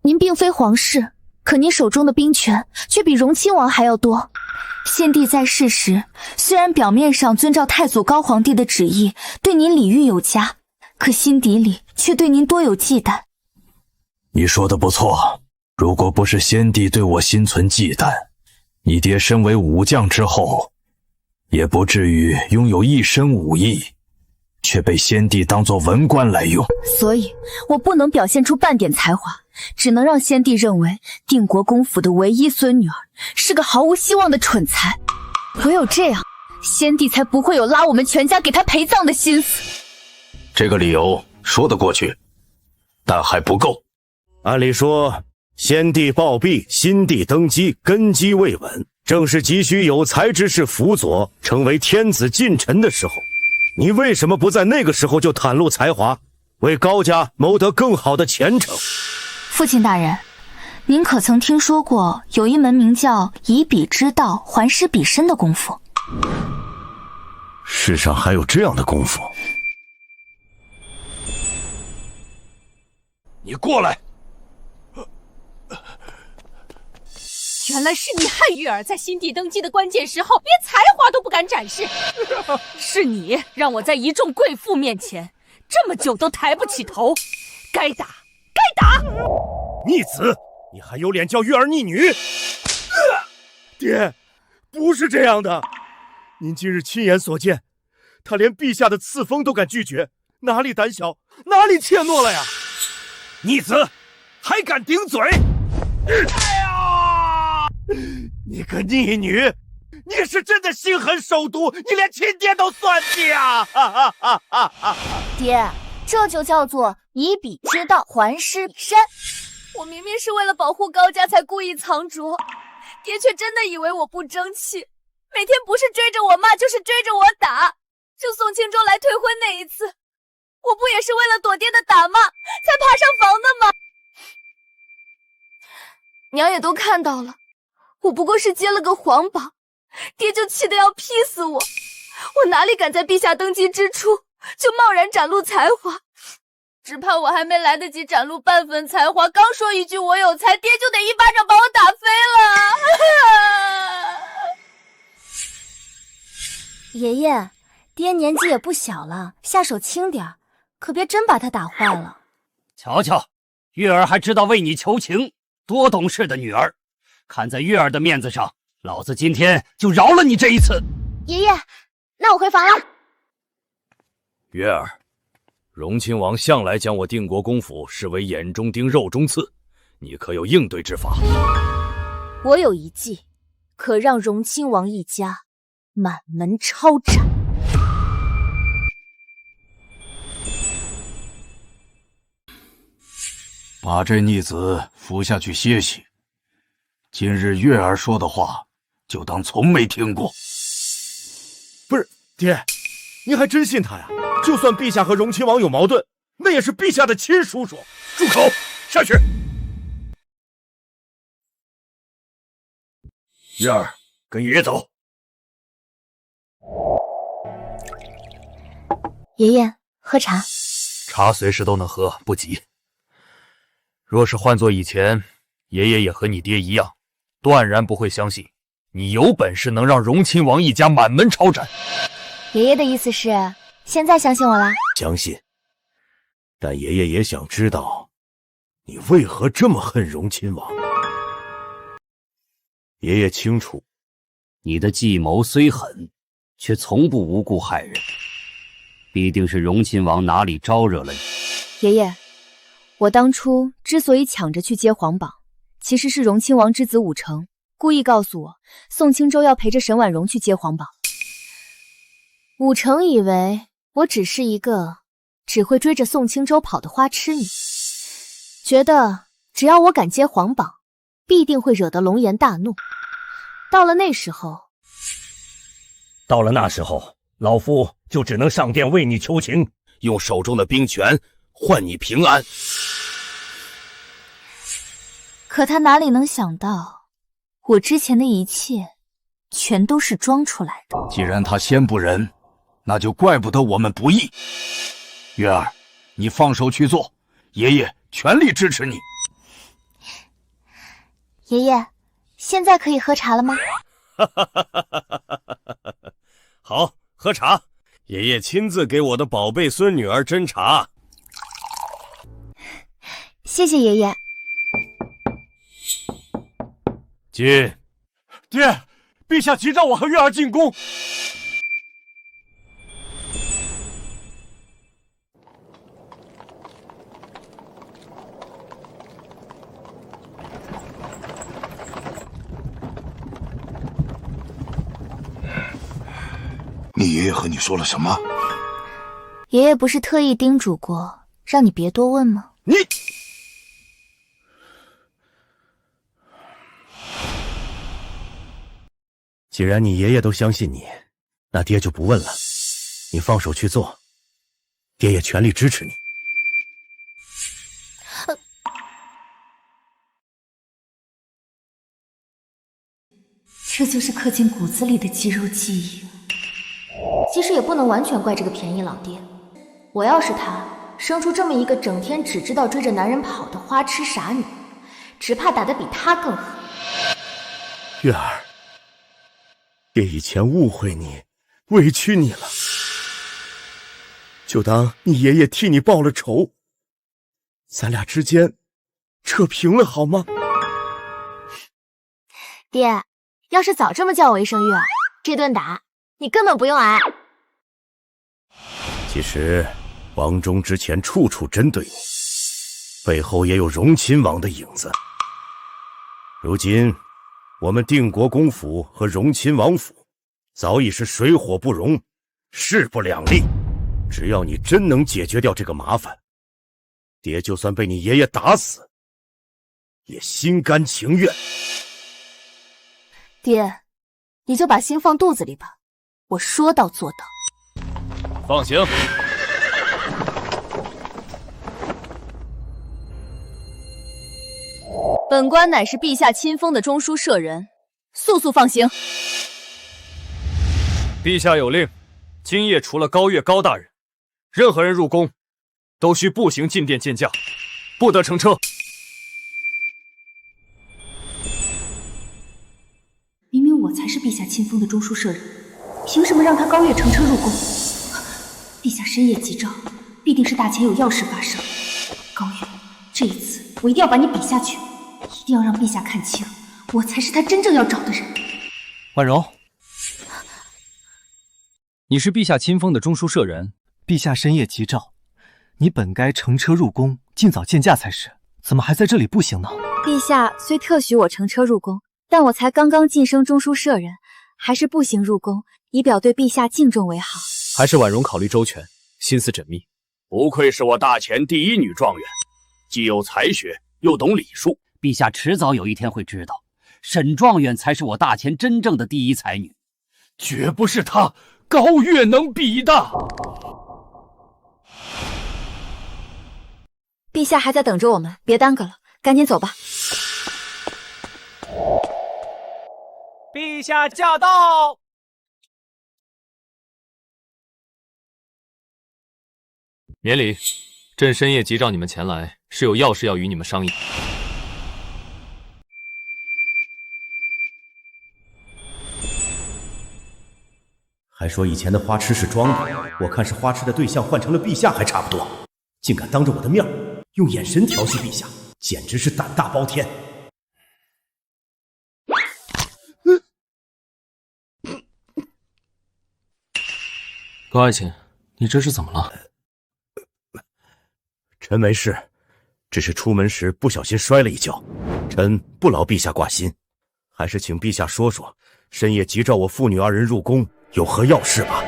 您并非皇室，可您手中的兵权却比荣亲王还要多。先帝在世时，虽然表面上遵照太祖高皇帝的旨意，对您礼遇有加，可心底里却对您多有忌惮。你说的不错，如果不是先帝对我心存忌惮，你爹身为武将之后，也不至于拥有一身武艺，却被先帝当作文官来用。所以我不能表现出半点才华，只能让先帝认为定国公府的唯一孙女儿是个毫无希望的蠢材。唯有这样，先帝才不会有拉我们全家给他陪葬的心思。这个理由说得过去，但还不够。按理说，先帝暴毙，新帝登基，根基未稳，正是急需有才之士辅佐，成为天子近臣的时候。你为什么不在那个时候就袒露才华，为高家谋得更好的前程？父亲大人，您可曾听说过有一门名叫以彼之道还施彼身的功夫？世上还有这样的功夫？你过来！原来是你害玉儿在新帝登基的关键时候，连才华都不敢展示。是你让我在一众贵妇面前这么久都抬不起头，该打，该打！逆子，你还有脸叫玉儿逆女？爹，不是这样的。您今日亲眼所见，他连陛下的赐封都敢拒绝，哪里胆小，哪里怯懦了呀？逆子，还敢顶嘴！你个逆女，你是真的心狠手毒，你连亲爹都算计啊！爹，这就叫做以彼之道还施彼身。我明明是为了保护高家才故意藏拙，爹却真的以为我不争气，每天不是追着我骂，就是追着我打。就宋庆州来退婚那一次，我不也是为了躲爹的打骂才爬上房的吗？娘也都看到了，我不过是接了个皇榜，爹就气得要劈死我。我哪里敢在陛下登基之初就贸然展露才华，只怕我还没来得及展露半分才华，刚说一句我有才，爹就得一巴掌把我打飞了。爷爷，爹年纪也不小了，下手轻点，可别真把他打坏了。瞧瞧，月儿还知道为你求情，多懂事的女儿。看在月儿的面子上，老子今天就饶了你这一次。爷爷，那我回房了。月儿，荣亲王向来将我定国公府视为眼中钉肉中刺，你可有应对之法？我有一计，可让荣亲王一家满门抄斩。把这逆子扶下去歇息。今日月儿说的话，就当从没听过。不是，爹，您还真信他呀？就算陛下和荣亲王有矛盾，那也是陛下的亲叔叔。住口！下去。月儿，跟爷爷走。爷爷，喝茶。茶随时都能喝，不急。若是换做以前，爷爷也和你爹一样，断然不会相信你有本事能让荣亲王一家满门抄斩。爷爷的意思是，现在相信我啦？相信，但爷爷也想知道，你为何这么恨荣亲王。爷爷清楚，你的计谋虽狠，却从不无故害人，必定是荣亲王哪里招惹了你。爷爷，我当初之所以抢着去接皇榜，其实是荣亲王之子武成故意告诉我，宋清舟要陪着沈婉容去接皇榜。武成以为我只是一个只会追着宋清舟跑的花痴女，觉得只要我敢接皇榜，必定会惹得龙颜大怒。到了那时候，老夫就只能上殿为你求情，用手中的兵权换你平安。可他哪里能想到，我之前的一切全都是装出来的。既然他先不仁，那就怪不得我们不义。月儿，你放手去做，爷爷全力支持你。爷爷，现在可以喝茶了吗？好，喝茶。爷爷亲自给我的宝贝孙女儿斟茶。谢谢爷爷。进。爹，陛下急召我和月儿进宫。你爷爷和你说了什么？爷爷不是特意叮嘱过，让你别多问吗？你，既然你爷爷都相信你，那爹就不问了。你放手去做，爹也全力支持你。这就是刻进骨子里的肌肉记忆。其实也不能完全怪这个便宜老爹。我要是他，生出这么一个整天只知道追着男人跑的花痴傻女，只怕打得比他更狠。月儿，爹以前误会你，委屈你了，就当你爷爷替你报了仇，咱俩之间扯平了好吗？爹，要是早这么叫我一声月儿，这顿打你根本不用挨。其实王忠之前处处针对你，背后也有荣亲王的影子。如今我们定国公府和荣亲王府早已是水火不容，势不两立。只要你真能解决掉这个麻烦，爹就算被你爷爷打死也心甘情愿。爹，你就把心放肚子里吧，我说到做到。放行。本官乃是陛下亲封的中书舍人，速速放行。陛下有令，今夜除了高月高大人，任何人入宫都需步行进殿见驾，不得乘车。明明我才是陛下亲封的中书舍人，凭什么让他高月乘车入宫？陛下深夜急召，必定是大前有要事发生。高月，这一次我一定要把你比下去，一定要让陛下看清，我才是他真正要找的人。婉容，你是陛下亲封的中书舍人，陛下深夜急召，你本该乘车入宫，尽早见驾才是，怎么还在这里步行呢？陛下虽特许我乘车入宫，但我才刚刚晋升中书舍人，还是步行入宫，以表对陛下敬重为好。还是婉容考虑周全，心思缜密。不愧是我大前第一女状元，既有才学，又懂礼数。陛下迟早有一天会知道，沈状元才是我大前真正的第一才女，绝不是她高月能比的。陛下还在等着我们，别耽搁了，赶紧走吧。陛下驾到！免礼，朕深夜急召你们前来，是有要事要与你们商议。还说以前的花痴是装的，我看是花痴的对象换成了陛下还差不多，竟敢当着我的面用眼神调戏陛下，简直是胆大包天。高爱卿，你这是怎么了？臣没事，只是出门时不小心摔了一跤，臣不劳陛下挂心，还是请陛下说说，深夜急召我父女二人入宫，有何要事吧？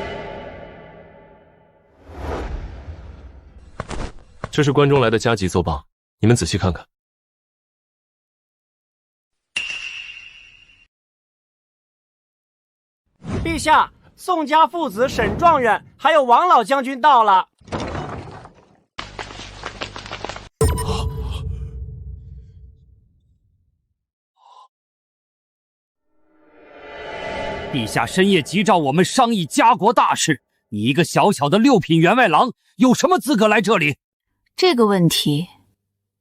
这是关中来的加急奏报，你们仔细看看。陛下，宋家父子沈状元还有王老将军到了。陛下深夜急召我们商议家国大事，你一个小小的6品员外郎，有什么资格来这里？这个问题，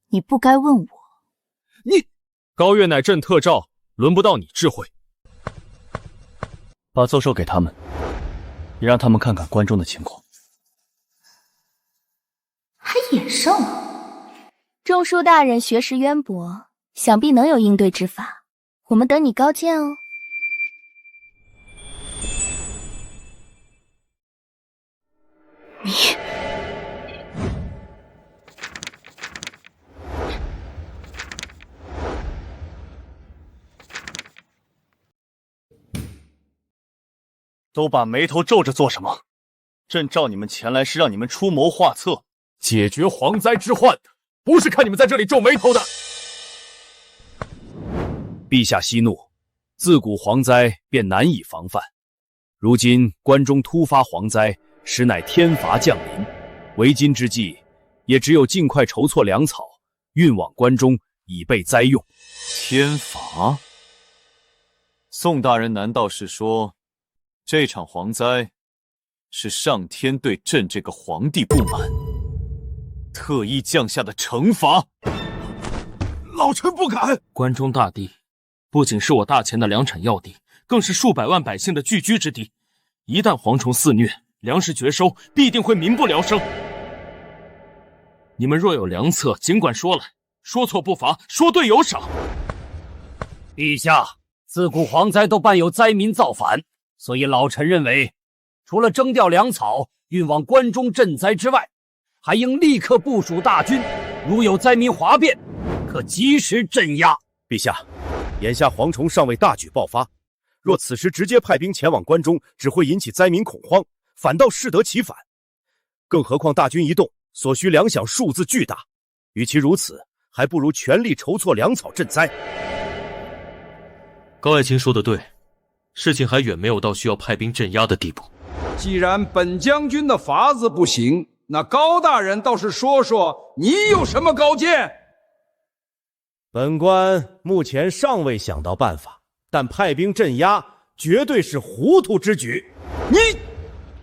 你不该问我。你高月乃朕特召，轮不到你智慧。把奏授给他们，也让他们看看关中的情况。还演上了？中书大人学识渊博，想必能有应对之法。我们等你高见哦。你都把眉头皱着做什么？朕召你们前来是让你们出谋划策，解决蝗灾之患的，不是看你们在这里皱眉头的。陛下息怒，自古蝗灾便难以防范，如今关中突发蝗灾，实乃天罚降临。为今之计，也只有尽快筹措粮草，运往关中，以备灾用。天罚？宋大人难道是说，这场蝗灾是上天对朕这个皇帝不满，特意降下的惩罚？老臣不敢。关中大地不仅是我大前的粮产要地，更是数百万百姓的聚居之地。一旦蝗虫肆虐，粮食绝收，必定会民不聊生。你们若有良策，尽管说来，说错不罚，说对有赏。陛下，自古蝗灾都伴有灾民造反，所以老臣认为，除了征调粮草运往关中赈灾之外，还应立刻部署大军，如有灾民哗变，可及时镇压。陛下，眼下蝗虫尚未大举爆发，若此时直接派兵前往关中，只会引起灾民恐慌，反倒适得其反。更何况大军一动，所需粮饷数字巨大，与其如此，还不如全力筹措粮草赈灾。高爱卿说的对，事情还远没有到需要派兵镇压的地步。既然本将军的法子不行，那高大人倒是说说你有什么高见？本官目前尚未想到办法，但派兵镇压绝对是糊涂之举。你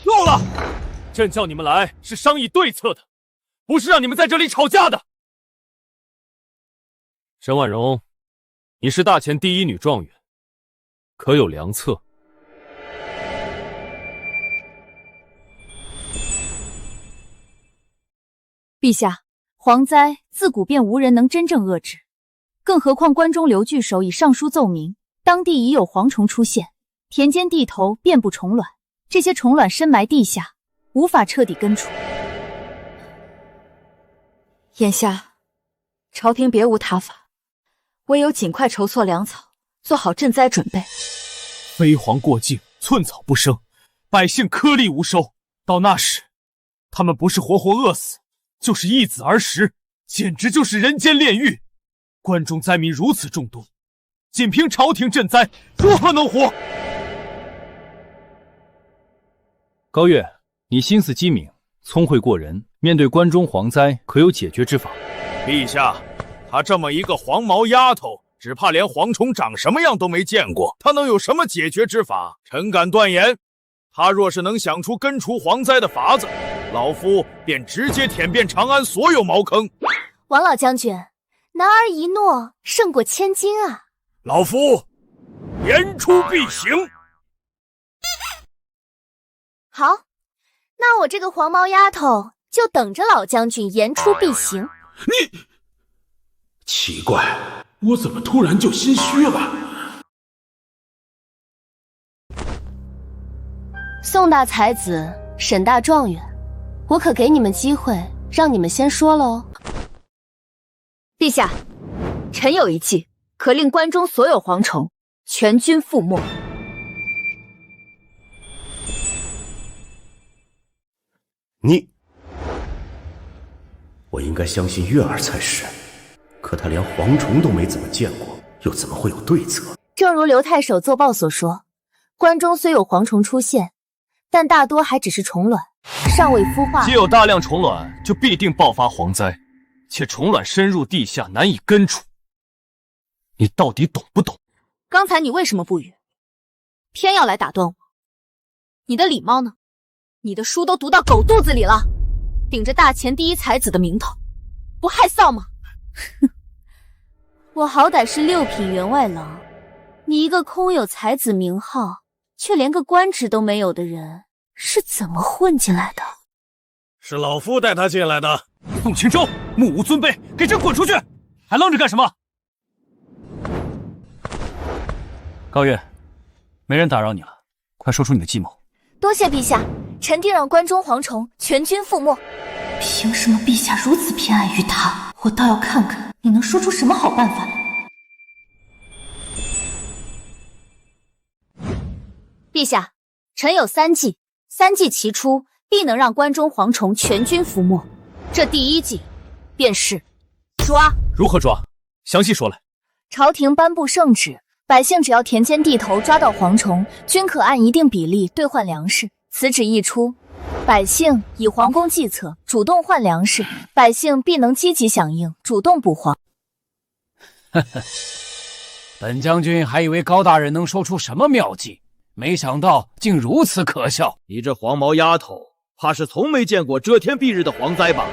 够了！朕叫你们来是商议对策的，不是让你们在这里吵架的。沈婉容，你是大前第一女状元，可有良策？陛下，蝗灾自古便无人能真正遏制，更何况关中刘据守已上书奏明，当地已有蝗虫出现，田间地头遍布虫卵，这些虫卵深埋地下，无法彻底根除。眼下，朝廷别无他法，唯有尽快筹措粮草，做好赈灾准备。飞蝗过境，寸草不生，百姓颗粒无收。到那时，他们不是活活饿死，就是一子而食，简直就是人间炼狱。关中灾民如此众多，仅凭朝廷赈灾，如何能活？高月，你心思机敏，聪慧过人，面对关中蝗灾，可有解决之法？陛下，她这么一个黄毛丫头，只怕连蝗虫长什么样都没见过，她能有什么解决之法？臣敢断言，她若是能想出根除蝗灾的法子，老夫便直接舔遍长安所有茅坑。王老将军，男儿一诺胜过千金啊！老夫言出必行。好，那我这个黄毛丫头就等着老将军言出必行。你奇怪，我怎么突然就心虚了？宋大才子，沈大状元，我可给你们机会，让你们先说了哦。陛下，臣有一计，可令关中所有蝗虫全军覆没。我应该相信月儿才是，可他连蝗虫都没怎么见过，又怎么会有对策？正如刘太守奏报所说，关中虽有蝗虫出现，但大多还只是虫卵，尚未孵化。既有大量虫卵，就必定爆发蝗灾，且虫卵深入地下，难以根除。你到底懂不懂？刚才你为什么不语，偏要来打断我？你的礼貌呢？你的书都读到狗肚子里了，顶着大前第一才子的名头，不害臊吗？我好歹是6品员外郎，你一个空有才子名号，却连个官职都没有的人，是怎么混进来的？是老夫带他进来的。宋青州，目无尊卑，给朕滚出去！还愣着干什么？高月，没人打扰你了，快说出你的计谋。多谢陛下，臣定让关中蝗虫全军覆没。凭什么陛下如此偏爱于他？我倒要看看你能说出什么好办法来。陛下，臣有3计，3计齐出，必能让关中蝗虫全军覆没。这第一计便是抓。如何抓？详细说来。朝廷颁布圣旨，百姓只要田间地头抓到蝗虫，均可按一定比例兑换粮食。此旨一出，百姓以皇宫计策，主动换粮食，百姓必能积极响应，主动补蝗。本将军还以为高大人能说出什么妙计，没想到竟如此可笑。你这黄毛丫头，怕是从没见过遮天蔽日的蝗灾吧？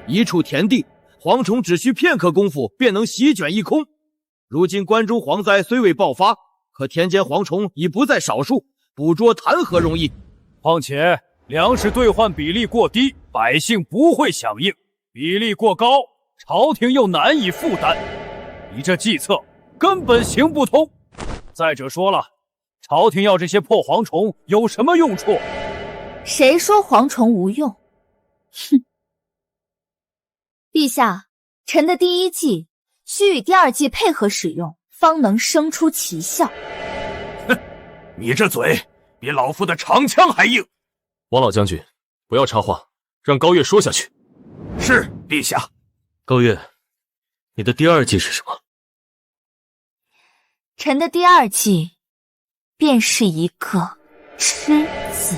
一处田地，蝗虫只需片刻功夫便能席卷一空。如今关中蝗灾虽未爆发，可田间蝗虫已不在少数，捕捉谈何容易？况且粮食兑换比例过低，百姓不会响应；比例过高，朝廷又难以负担。你这计策根本行不通。再者说了，朝廷要这些破蝗虫有什么用处？谁说蝗虫无用？哼！陛下，臣的第一计需与第2计配合使用，方能生出奇效。哼，你这嘴比老夫的长枪还硬。王老将军，不要插话，让高月说下去。是，陛下。高月，你的第2计是什么？臣的第2计便是一个吃字。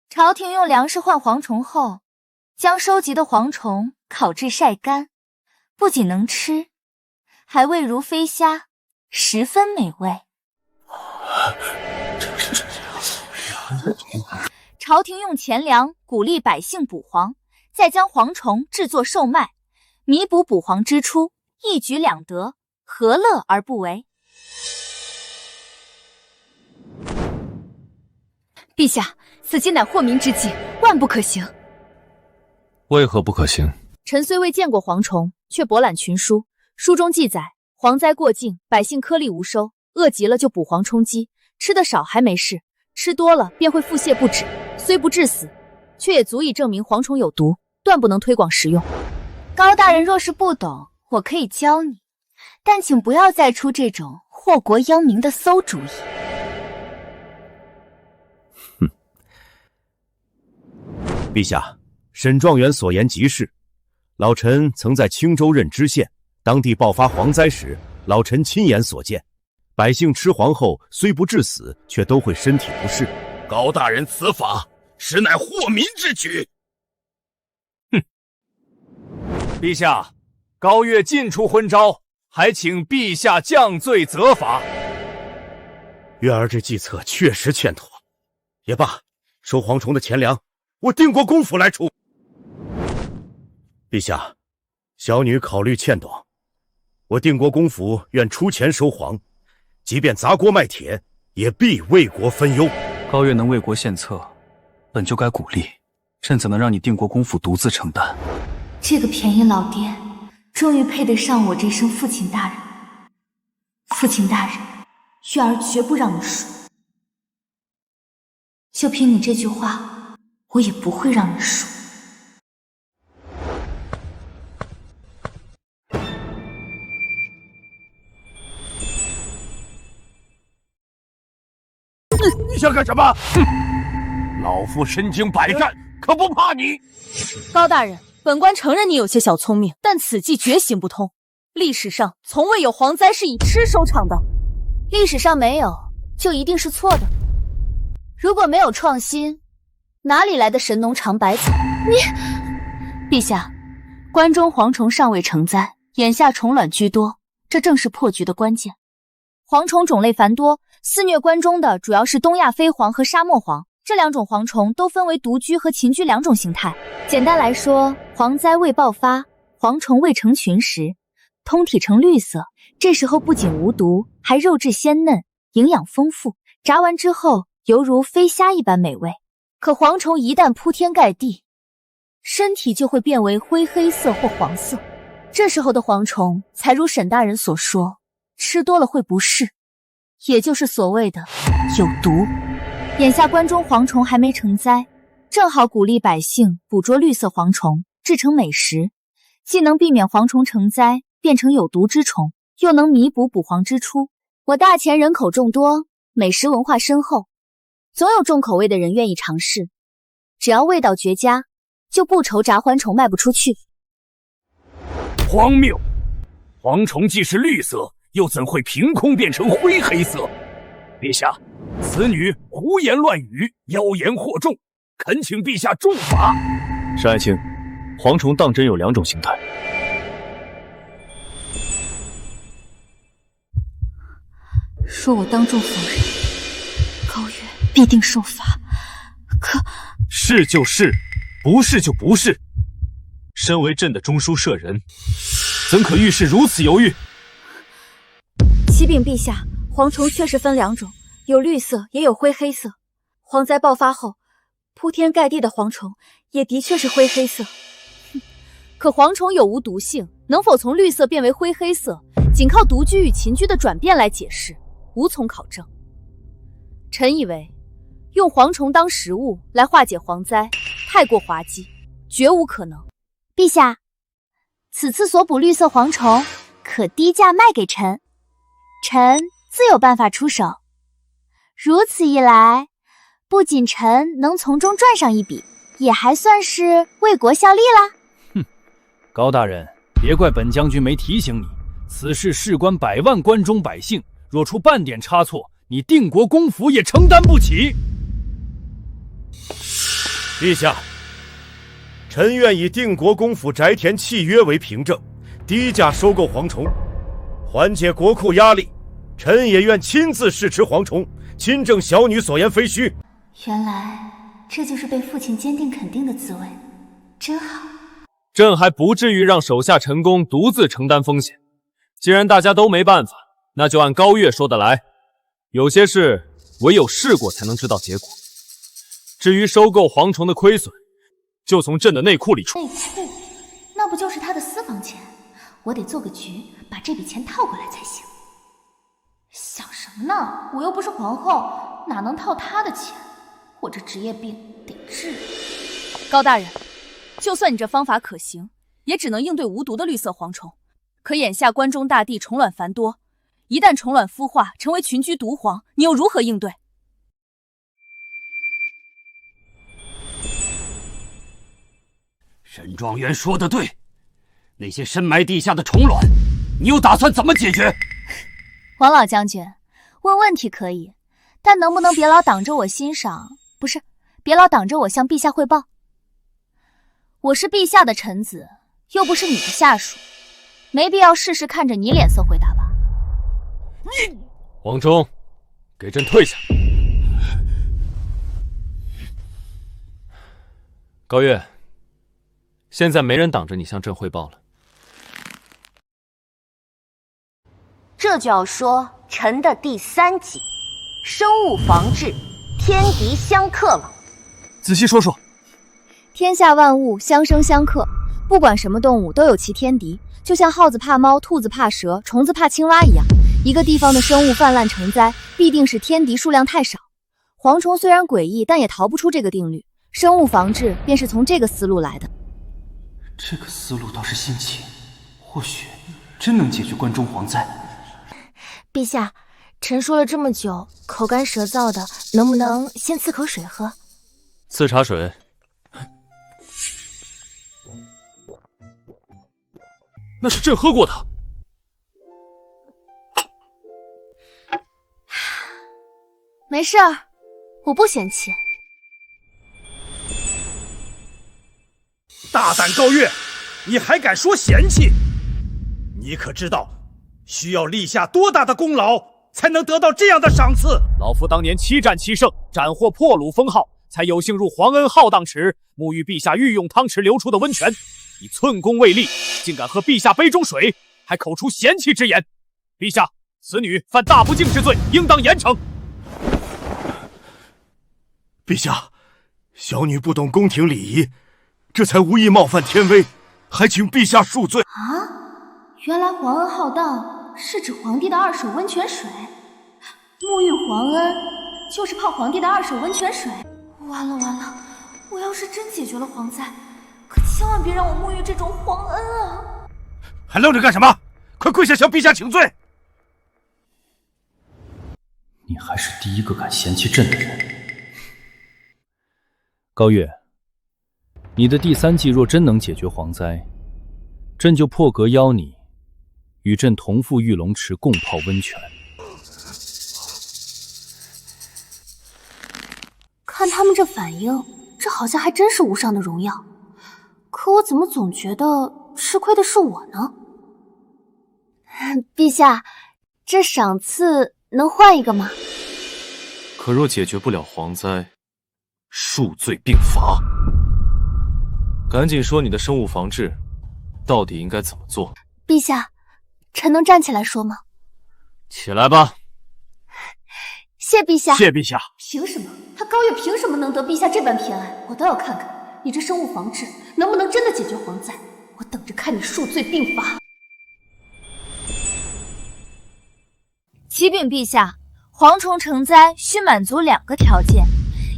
朝廷用粮食换蝗虫后，将收集的蝗虫烤制晒干，不仅能吃，还味如飞虾，十分美味。朝廷用钱粮鼓励百姓捕蝗，再将蝗虫制作售卖，弥补捕蝗支出，一举两得，何乐而不为？陛下，此计乃祸民之计，万不可行。为何不可行？臣虽未见过蝗虫，却博览群书，书中记载，蝗灾过境，百姓颗粒无收，饿极了就捕蝗充饥，吃得少还没事，吃多了便会腹泻不止，虽不致死，却也足以证明蝗虫有毒，断不能推广食用。高大人若是不懂，我可以教你，但请不要再出这种祸国殃民的馊主意。陛下，沈状元所言极是。老臣曾在青州任知县，当地爆发蝗灾时，老臣亲眼所见，百姓吃蝗后虽不致死，却都会身体不适。高大人此法实乃祸民之举。哼！陛下，高月尽出昏招，还请陛下降罪责罚。月儿这计策确实欠妥，也罢，收蝗虫的钱粮，我定国公府来出。陛下，小女考虑欠短，我定国公府愿出钱收蝗，即便砸锅卖铁，也必为国分忧。高月能为国献策，本就该鼓励，朕怎能让你定国公府独自承担？这个便宜老爹，终于配得上我这声父亲大人。父亲大人，月儿绝不让你输。就凭你这句话，我也不会让你输。你想干什么？哼！老夫身经百战，可不怕你。高大人，本官承认你有些小聪明，但此计绝行不通。历史上从未有蝗灾是以吃收场的。历史上没有，就一定是错的。如果没有创新，哪里来的神农尝百草？陛下，关中蝗虫尚未成灾，眼下虫卵居多，这正是破局的关键。蝗虫种类繁多，肆虐关中的主要是东亚飞蝗和沙漠蝗，这两种蝗虫都分为独居和群居两种形态。简单来说，蝗灾未爆发，蝗虫未成群时，通体呈绿色，这时候不仅无毒，还肉质鲜嫩，营养丰富，炸完之后犹如飞虾一般美味。可蝗虫一旦铺天盖地，身体就会变为灰黑色或黄色，这时候的蝗虫才如沈大人所说，吃多了会不适，也就是所谓的有毒。眼下关中蝗虫还没成灾，正好鼓励百姓捕捉绿色蝗虫，制成美食，既能避免蝗虫成灾变成有毒之虫，又能弥补捕蝗之出。我大前人口众多，美食文化深厚，总有重口味的人愿意尝试，只要味道绝佳，就不愁炸蝗虫卖不出去。荒谬！蝗虫既是绿色，又怎会凭空变成灰黑色？陛下，此女胡言乱语，妖言惑众，恳请陛下重罚。沈爱卿，蝗虫当真有两种形态。若我当众否认，高月必定受罚。可是就是，不是就不是。身为朕的中书舍人，怎可遇事如此犹豫？启禀陛下，蝗虫确实分两种，有绿色也有灰黑色。蝗灾爆发后，铺天盖地的蝗虫也的确是灰黑色。可蝗虫有无毒性，能否从绿色变为灰黑色，仅靠独居与群居的转变来解释，无从考证。臣以为，用蝗虫当食物来化解蝗灾，太过滑稽，绝无可能。陛下，此次所捕绿色蝗虫，可低价卖给臣，臣自有办法出手。如此一来，不仅臣能从中赚上一笔，也还算是为国效力啦。哼，高大人，别怪本将军没提醒你，此事事关百万关中百姓，若出半点差错，你定国公府也承担不起。陛下，臣愿以定国公府宅田契约为凭证，低价收购蝗虫，缓解国库压力。臣也愿亲自试吃蝗虫，亲证小女所言非虚。原来这就是被父亲坚定肯定的滋味，真好。朕还不至于让手下臣工独自承担风险。既然大家都没办法，那就按高月说的来。有些事唯有试过才能知道结果。至于收购蝗虫的亏损，就从朕的内库里出。内库？那不就是他的私房钱？我得做个局，把这笔钱套过来才行。想什么呢？我又不是皇后，哪能套他的钱？我这职业病得治。高大人，就算你这方法可行，也只能应对无毒的绿色蝗虫。可眼下关中大地虫卵繁多，一旦虫卵孵化成为群居毒蝗，你又如何应对？沈状元说的对，那些深埋地下的虫卵，你又打算怎么解决？王老将军，问问题可以，但能不能别老挡着我欣赏？不是，别老挡着我向陛下汇报。我是陛下的臣子，又不是你的下属。没必要事事看着你脸色回答吧。你，黄忠，给朕退下。高月，现在没人挡着你向朕汇报了。这就要说臣的第3计，生物防治，天敌相克了。仔细说说。天下万物相生相克，不管什么动物都有其天敌，就像耗子怕猫，兔子怕蛇，虫子怕青蛙一样。一个地方的生物泛滥成灾，必定是天敌数量太少。蝗虫虽然诡异，但也逃不出这个定律。生物防治便是从这个思路来的。这个思路倒是新奇，或许真能解决关中蝗灾。陛下，臣说了这么久，口干舌燥的，能不能先赐口水喝？赐茶水。那是朕喝过的。没事儿，我不嫌弃。大胆高月，你还敢说嫌弃？你可知道需要立下多大的功劳才能得到这样的赏赐？老夫当年7战7胜，斩获破虏封号，才有幸入皇恩浩荡池，沐浴陛下御用汤池流出的温泉。你寸功未立，竟敢喝陛下杯中水，还口出嫌弃之言。陛下，此女犯大不敬之罪，应当严惩。陛下，小女不懂宫廷礼仪，这才无意冒犯天威，还请陛下恕罪。啊，原来皇恩浩荡是指皇帝的2手温泉水，沐浴皇恩就是泡皇帝的2手温泉水。完了完了，我要是真解决了蝗灾，可千万别让我沐浴这种皇恩啊！还愣着干什么？快跪下向陛下请罪！你还是第一个敢嫌弃朕的人。高月，你的第3计若真能解决蝗灾，朕就破格邀你与朕同赴玉龙池共泡温泉。看他们这反应，这好像还真是无上的荣耀。可我怎么总觉得吃亏的是我呢？陛下，这赏赐能换一个吗？可若解决不了蝗灾，数罪并罚。赶紧说你的生物防治到底应该怎么做？陛下，臣能站起来说吗？起来吧。谢陛下。谢陛下。凭什么？他高月凭什么能得陛下这般偏爱？我倒要看看你这生物防治能不能真的解决蝗灾。我等着看你数罪并罚。启禀陛下，蝗虫成灾需满足2个条件：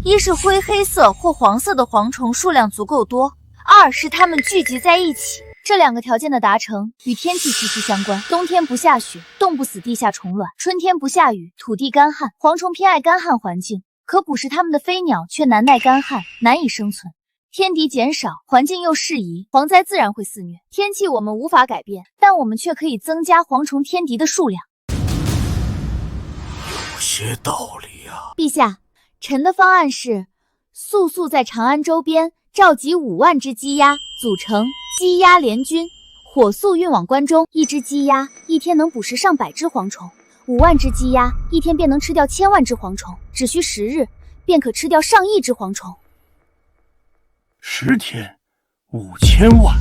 一是灰黑色或黄色的蝗虫数量足够多；2是它们聚集在一起。这2个条件的达成与天气息息相关。冬天不下雪，冻不死地下虫卵；春天不下雨，土地干旱。蝗虫偏爱干旱环境，可捕食它们的飞鸟却难耐干旱，难以生存。天敌减少，环境又适宜，蝗灾自然会肆虐。天气我们无法改变，但我们却可以增加蝗虫天敌的数量。有些道理啊。陛下，臣的方案是速速在长安周边召集5万只鸡鸭，组成鸡鸭联军，火速运往关中。1只鸡鸭一天能捕食上百只蝗虫，5万只鸡鸭一天便能吃掉1000万只蝗虫，只需10日便可吃掉上亿只蝗虫。10天5000万。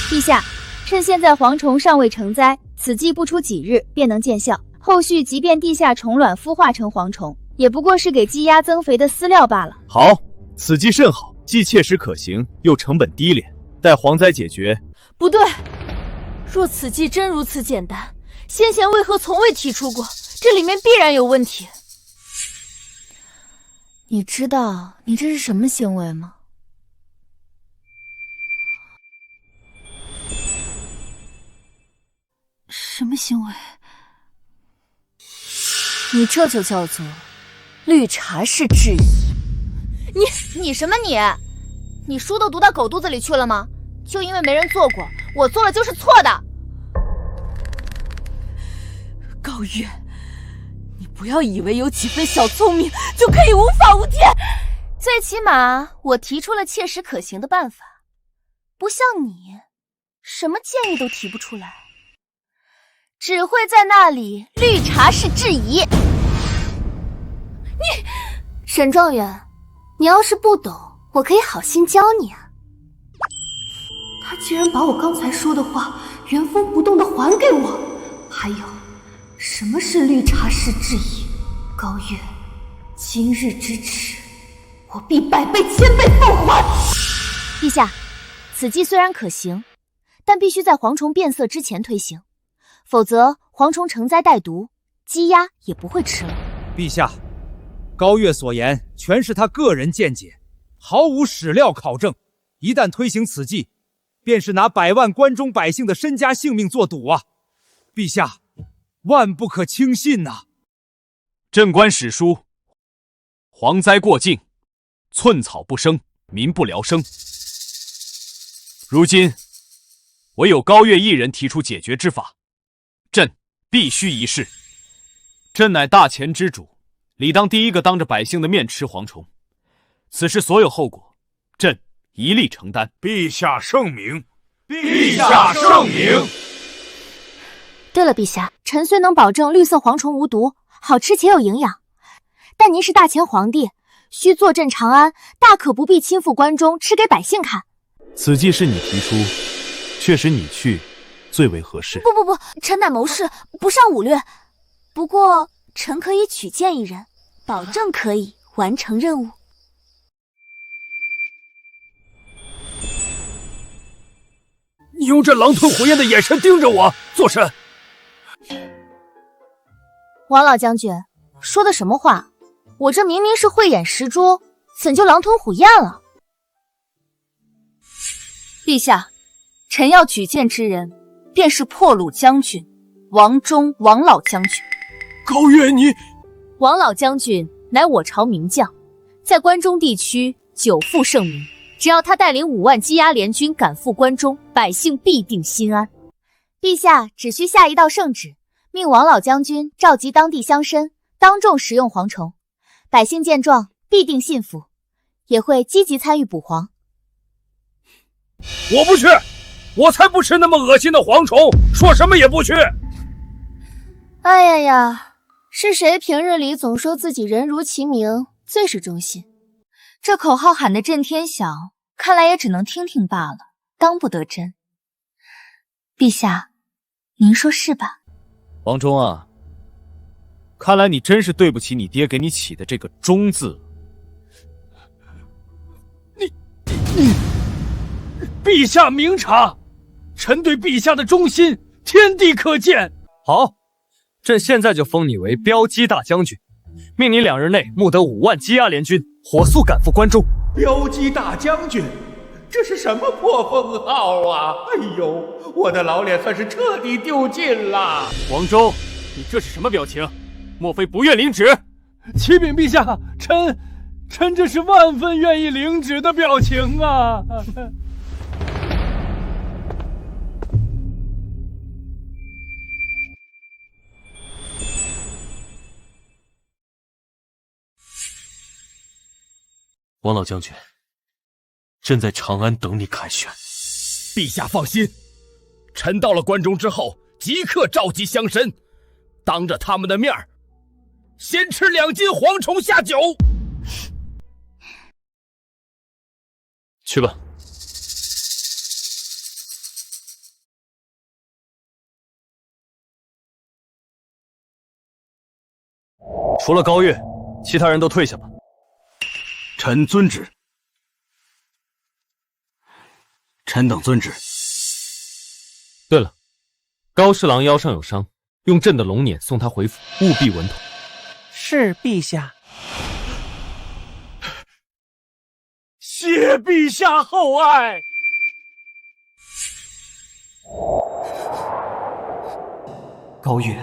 陛下，趁现在蝗虫尚未成灾，此计不出几日便能见效。后续即便地下虫卵孵化成蝗虫，也不过是给鸡鸭增肥的饲料罢了。好，此计甚好，既切实可行，又成本低廉。待蝗灾解决。不对，若此计真如此简单，先贤为何从未提出过？这里面必然有问题。你知道你这是什么行为吗？什么行为？你这就叫做绿茶式质疑。你什么你？你书都读到狗肚子里去了吗？就因为没人做过，我做了就是错的。高月，你不要以为有几分小聪明就可以无法无天。最起码我提出了切实可行的办法，不像你，什么建议都提不出来。只会在那里绿茶式质疑。沈状元，你要是不懂，我可以好心教你啊。他竟然把我刚才说的话原封不动的还给我，还有什么是绿茶式质疑？高月，今日之耻，我必100倍1000倍奉还。陛下，此计虽然可行，但必须在蝗虫变色之前推行，否则蝗虫成灾带毒，鸡鸭也不会吃了。陛下，高月所言全是他个人见解，毫无史料考证。一旦推行此计，便是拿100万关中百姓的身家性命做赌啊！陛下，万不可轻信呐！朕观史书，蝗灾过境，寸草不生，民不聊生。如今唯有高月一人提出解决之法，朕必须一试。朕乃大钱之主，理当第一个当着百姓的面吃蝗虫，此事所有后果，朕一力承担。陛下圣明，陛下圣明。对了，陛下，臣虽能保证绿色蝗虫无毒，好吃且有营养，但您是大前皇帝，需坐镇长安，大可不必亲赴关中吃给百姓看。此计是你提出，确实你去最为合适。不，臣乃谋士，不善武略。不过臣可以举荐一人，保证可以完成任务。你用这狼吞虎咽的眼神盯着我做甚？王老将军说的什么话？我这明明是慧眼识珠，怎就狼吞虎咽了？陛下，臣要举荐之人，便是破虏将军王忠王老将军。高月，你……王老将军乃我朝名将，在关中地区久负盛名。只要他带领5万鸡鸭联军赶赴关中，百姓必定心安。陛下只需下一道圣旨，命王老将军召集当地乡绅，当众食用蝗虫，百姓见状必定信服，也会积极参与捕蝗。我不去，我才不吃那么恶心的蝗虫，说什么也不去。哎呀，是谁平日里总说自己人如其名，最是忠心？这口号喊得震天响，看来也只能听听罢了，当不得真。陛下，您说是吧？王忠啊，看来你真是对不起你爹给你起的这个忠字。陛下明察，臣对陛下的忠心天地可见。好，朕现在就封你为骠骑大将军，命你2日内募得5万鸡鸭联军，火速赶赴关中。骠骑大将军，这是什么破封号啊！哎呦，我的老脸算是彻底丢尽了。王忠，你这是什么表情？莫非不愿领旨？启禀陛下，臣这是万分愿意领旨的表情啊！王老将军，朕在长安等你凯旋。陛下放心，臣到了关中之后，即刻召集乡绅，当着他们的面先吃2斤蝗虫下酒。去吧。除了高月，其他人都退下吧。臣遵旨。臣等遵旨。对了，高侍郎腰上有伤，用朕的龙辇送他回府，务必稳妥。是陛下。谢陛下厚爱。高月，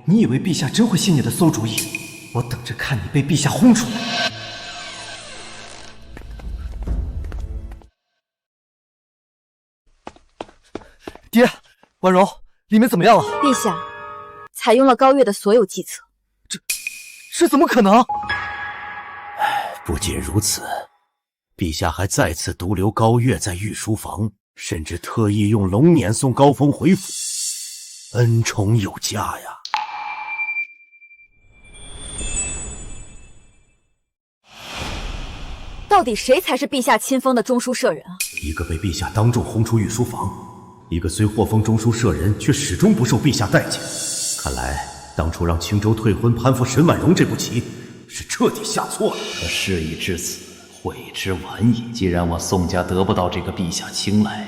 你以为陛下真会信你的馊主意？我等着看你被陛下轰出来。爹，婉容，里面怎么样了？陛下，采用了高月的所有计策。这怎么可能？不仅如此，陛下还再次独留高月在御书房，甚至特意用龙辇送高峰回府。恩宠有加呀。到底谁才是陛下亲封的中书舍人啊？一个被陛下当众轰出御书房，一个虽获封中书舍人，却始终不受陛下待见。看来当初让青州退婚攀附沈婉容这步棋，是彻底下错了。可事已至此，悔之晚矣。既然我宋家得不到这个陛下青睐，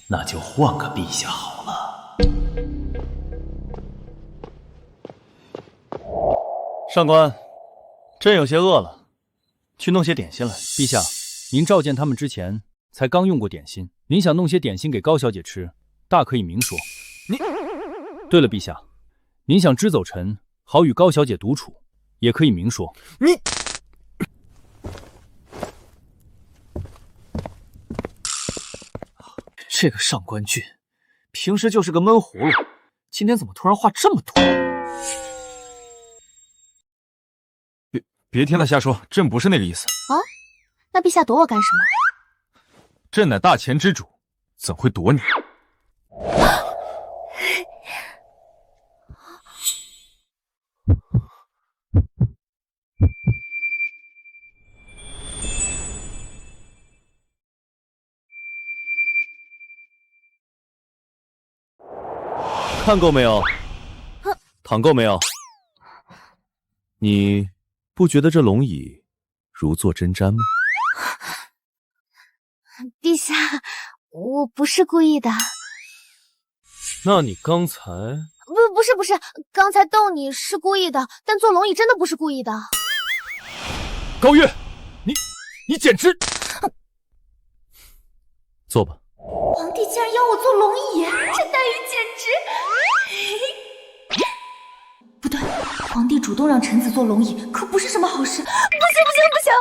那就换个陛下好了。上官，朕有些饿了，去弄些点心来。陛下，您召见他们之前才刚用过点心，您想弄些点心给高小姐吃，大可以明说。对了，陛下，您想支走臣，好与高小姐独处，也可以明说。这个上官俊，平时就是个闷葫芦，今天怎么突然话这么多？别听他瞎说，朕不是那个意思。啊，那陛下躲我干什么？朕乃大前之主，怎会躲你？看够没有？躺够没有？你不觉得这龙椅如坐针毡吗？陛下，我不是故意的。那你刚才……不是，刚才逗你是故意的，但坐龙椅真的不是故意的。高月，你简直……坐吧。皇帝竟然要我坐龙椅，这待遇简直……不对，皇帝主动让臣子坐龙椅，可不是什么好事。不行！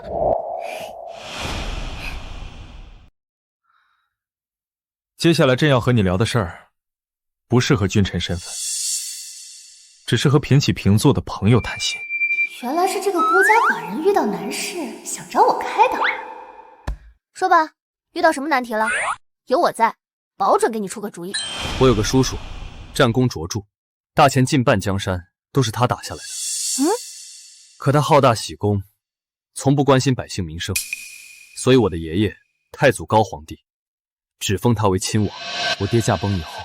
接下来朕要和你聊的事儿，不是和君臣身份，只是和平起平坐的朋友谈心。原来是这个孤家寡人遇到难事，想找我开导。说吧，遇到什么难题了？有我在，保准给你出个主意。我有个叔叔，战功卓著，大前近半江山都是他打下来的。可他好大喜功，从不关心百姓民生，所以我的爷爷太祖高皇帝只封他为亲王。我爹驾崩以后，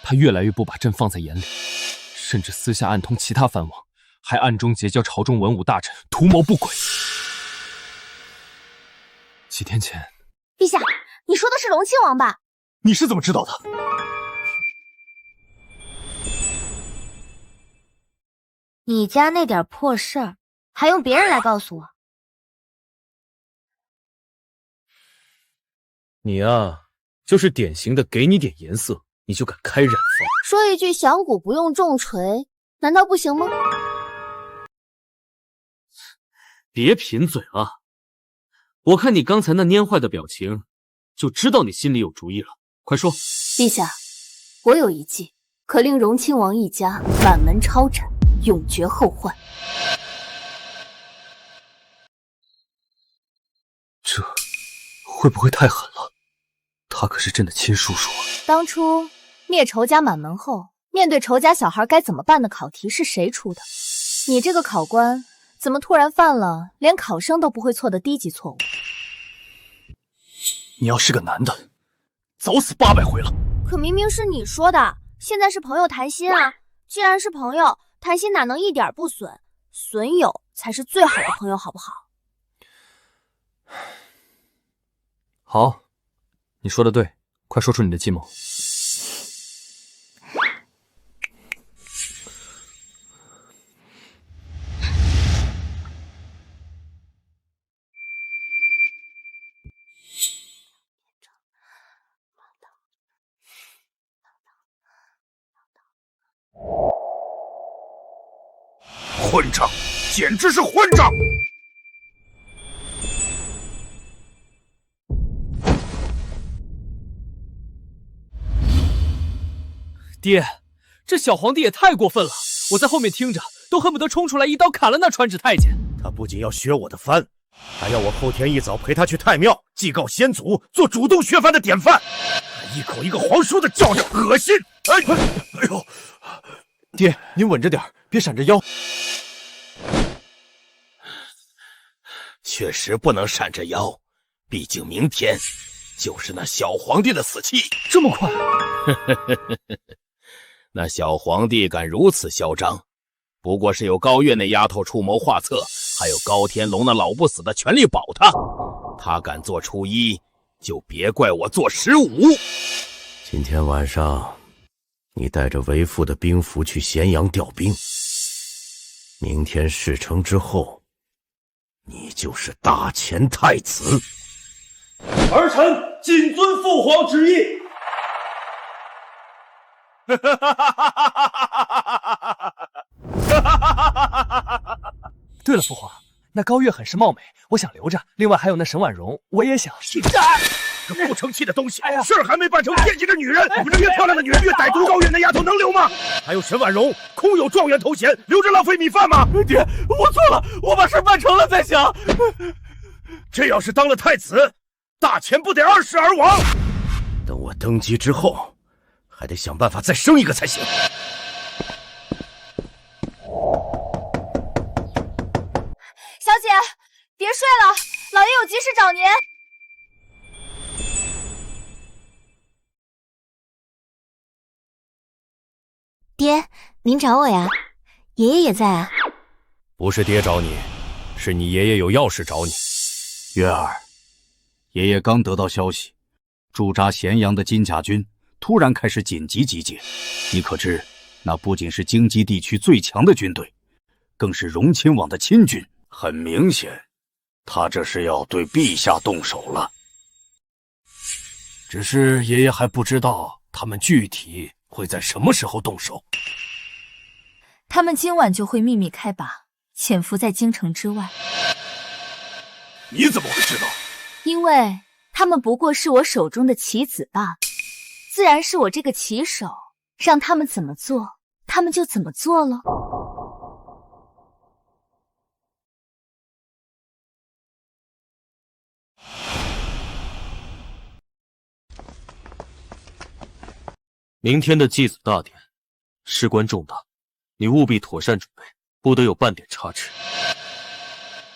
他越来越不把朕放在眼里，甚至私下暗通其他藩王，还暗中结交朝中文武大臣，图谋不轨。几天前，陛下，你说的是隆亲王吧？你是怎么知道的？你家那点破事儿，还用别人来告诉我？你啊，就是典型的给你点颜色，你就敢开染坊。说一句响鼓不用重锤，难道不行吗？别贫嘴啊！我看你刚才那蔫坏的表情，就知道你心里有主意了。快说！陛下，我有一计，可令荣亲王一家满门抄斩，永绝后患。这会不会太狠了？他可是朕的亲叔叔啊！当初灭仇家满门后，面对仇家小孩该怎么办的考题是谁出的？你这个考官怎么突然犯了连考生都不会错的低级错误？你要是个男的，早死800回了。可明明是你说的，现在是朋友谈心啊！既然是朋友，谈心哪能一点不损？损友才是最好的朋友，好不好？好，你说的对，快说出你的计谋。混账，简直是混账！爹，这小皇帝也太过分了！我在后面听着，都恨不得冲出来一刀砍了那传旨太监。他不仅要削我的藩，还要我后天一早陪他去太庙祭告先祖，做主动削藩的典范，还一口一个皇叔的叫着，恶心！哎呦，爹，您稳着点，别闪着腰。确实不能闪着腰，毕竟明天就是那小皇帝的死期。这么快？那小皇帝敢如此嚣张，不过是有高月那丫头出谋划策，还有高天龙那老不死的全力保他。他敢做初一，就别怪我做15。今天晚上，你带着为父的兵符去咸阳调兵。明天事成之后，你就是大前太子。儿臣谨遵父皇旨意。对了，父皇，那高月很是貌美，我想留着。另外还有那沈婉容，我也想。这不成器的东西，事儿还没办成，惦记着女人。你们越漂亮的女人越歹毒，高月那丫头能留吗？还有沈婉容，空有状元头衔，留着浪费米饭吗？爹，我错了，我把事办成了再想。这要是当了太子，大前不得20世而亡？等我登基之后，还得想办法再生一个才行。小姐，别睡了，老爷有急事找您。爹，您找我呀？爷爷也在啊。不是爹找你，是你爷爷有要事找你。月儿，爷爷刚得到消息，驻扎咸阳的金甲军突然开始紧急集结。你可知，那不仅是京畿地区最强的军队，更是荣亲王的亲军。很明显，他这是要对陛下动手了。只是爷爷还不知道他们具体会在什么时候动手。他们今晚就会秘密开拔，潜伏在京城之外。你怎么会知道？因为他们不过是我手中的棋子罢了，自然是我这个棋手让他们怎么做，他们就怎么做了。明天的祭祖大典事关重大，你务必妥善准备，不得有半点差池。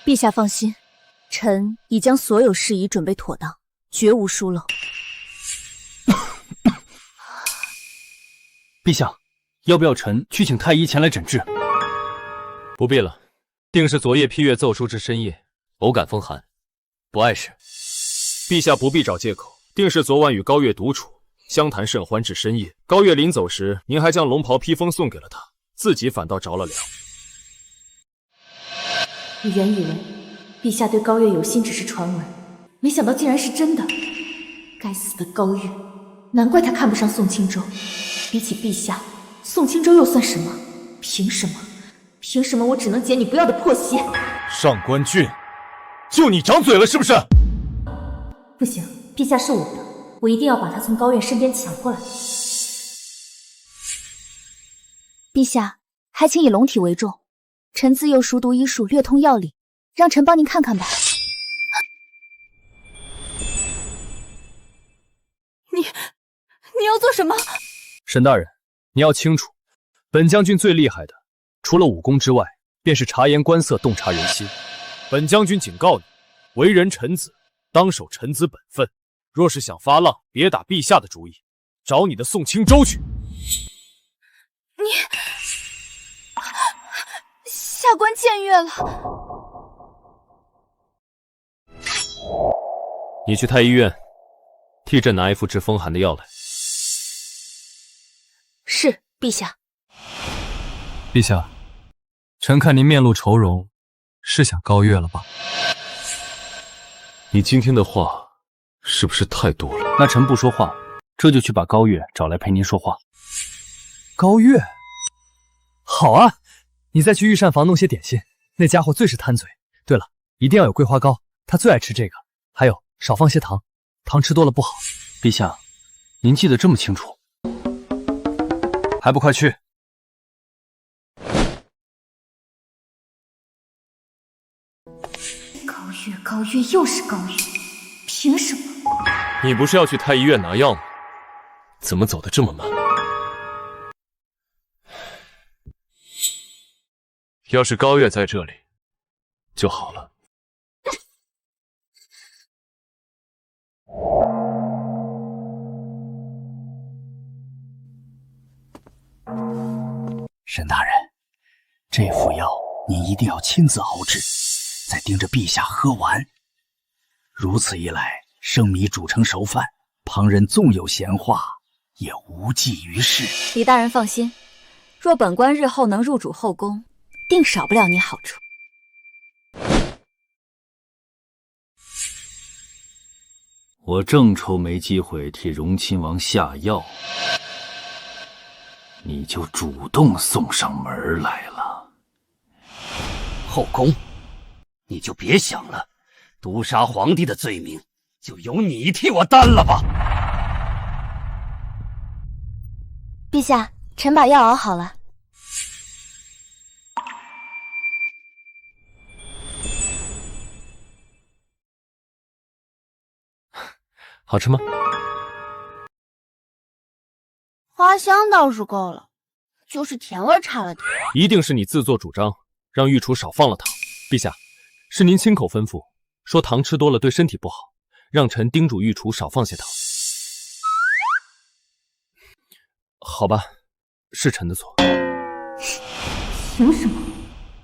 陛下放心，臣已将所有事宜准备妥当，绝无疏漏。陛下，要不要臣去请太医前来诊治？不必了，定是昨夜批阅奏书至深夜，偶感风寒，不碍事。陛下不必找借口，定是昨晚与高月独处，相谈甚欢至深夜。高月临走时，您还将龙袍披风送给了他，自己反倒着了凉。我原以为陛下对高月有心只是传闻，没想到竟然是真的。该死的高月，难怪他看不上宋清舟。比起陛下，宋清舟又算什么？凭什么？凭什么我只能捡你不要的破鞋？上官俊，就你长嘴了是不是？不行，陛下是我的，我一定要把他从高月身边抢过来。陛下，还请以龙体为重。臣自幼熟读医术，略通药理，让臣帮您看看吧。你要做什么？沈大人，你要清楚，本将军最厉害的，除了武功之外，便是察言观色，洞察人心。本将军警告你，为人臣子，当守臣子本分。若是想发浪，别打陛下的主意，找你的宋清舟去。下官僭越了。你去太医院，替朕拿一副治风寒的药来。是，陛下。陛下，臣看您面露愁容，是想高月了吧？你今天的话是不是太多了？那臣不说话，这就去把高月找来陪您说话。高月，好啊，你再去御膳房弄些点心，那家伙最是贪嘴。对了，一定要有桂花糕，他最爱吃这个。还有，少放些糖，糖吃多了不好。陛下，您记得这么清楚，还不快去！高月又是高月，凭什么？你不是要去太医院拿药吗？怎么走得这么慢？要是高月在这里就好了。沈大人，这副药您一定要亲自熬制，再盯着陛下喝完。如此一来，生米煮成熟饭，旁人纵有闲话，也无济于事。李大人放心，若本官日后能入主后宫，定少不了你好处。我正愁没机会替荣亲王下药，你就主动送上门来了。后宫，你就别想了，毒杀皇帝的罪名就由你替我担了吧。陛下，臣把药熬好了。好吃吗？花香倒是够了，就是甜味差了点。一定是你自作主张，让御厨少放了糖。陛下，是您亲口吩咐，说糖吃多了对身体不好，让臣叮嘱御厨少放些糖。好吧，是臣的错。凭什么？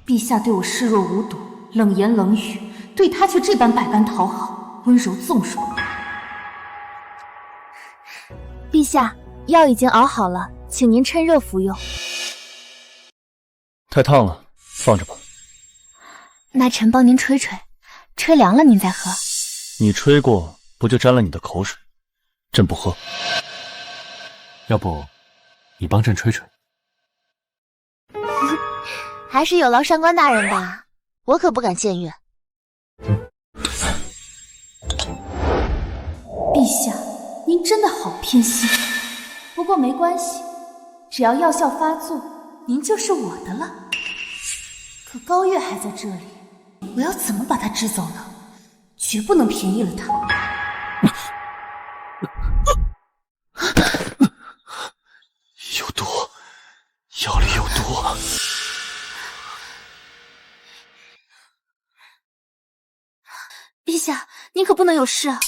陛下对我视若无睹，冷言冷语，对他却这般百般讨好，温柔纵容。陛下，药已经熬好了，请您趁热服用。太烫了，放着吧。那臣帮您吹吹，吹凉了您再喝。你吹过，不就沾了你的口水？朕不喝。要不，你帮朕吹吹。还是有劳上官大人吧，我可不敢僭越。陛下，您真的好偏心。不过没关系，只要药效发作，您就是我的了。可高月还在这里，我要怎么把她支走呢？绝不能便宜了她。有毒，药里有毒。陛下，您可不能有事啊！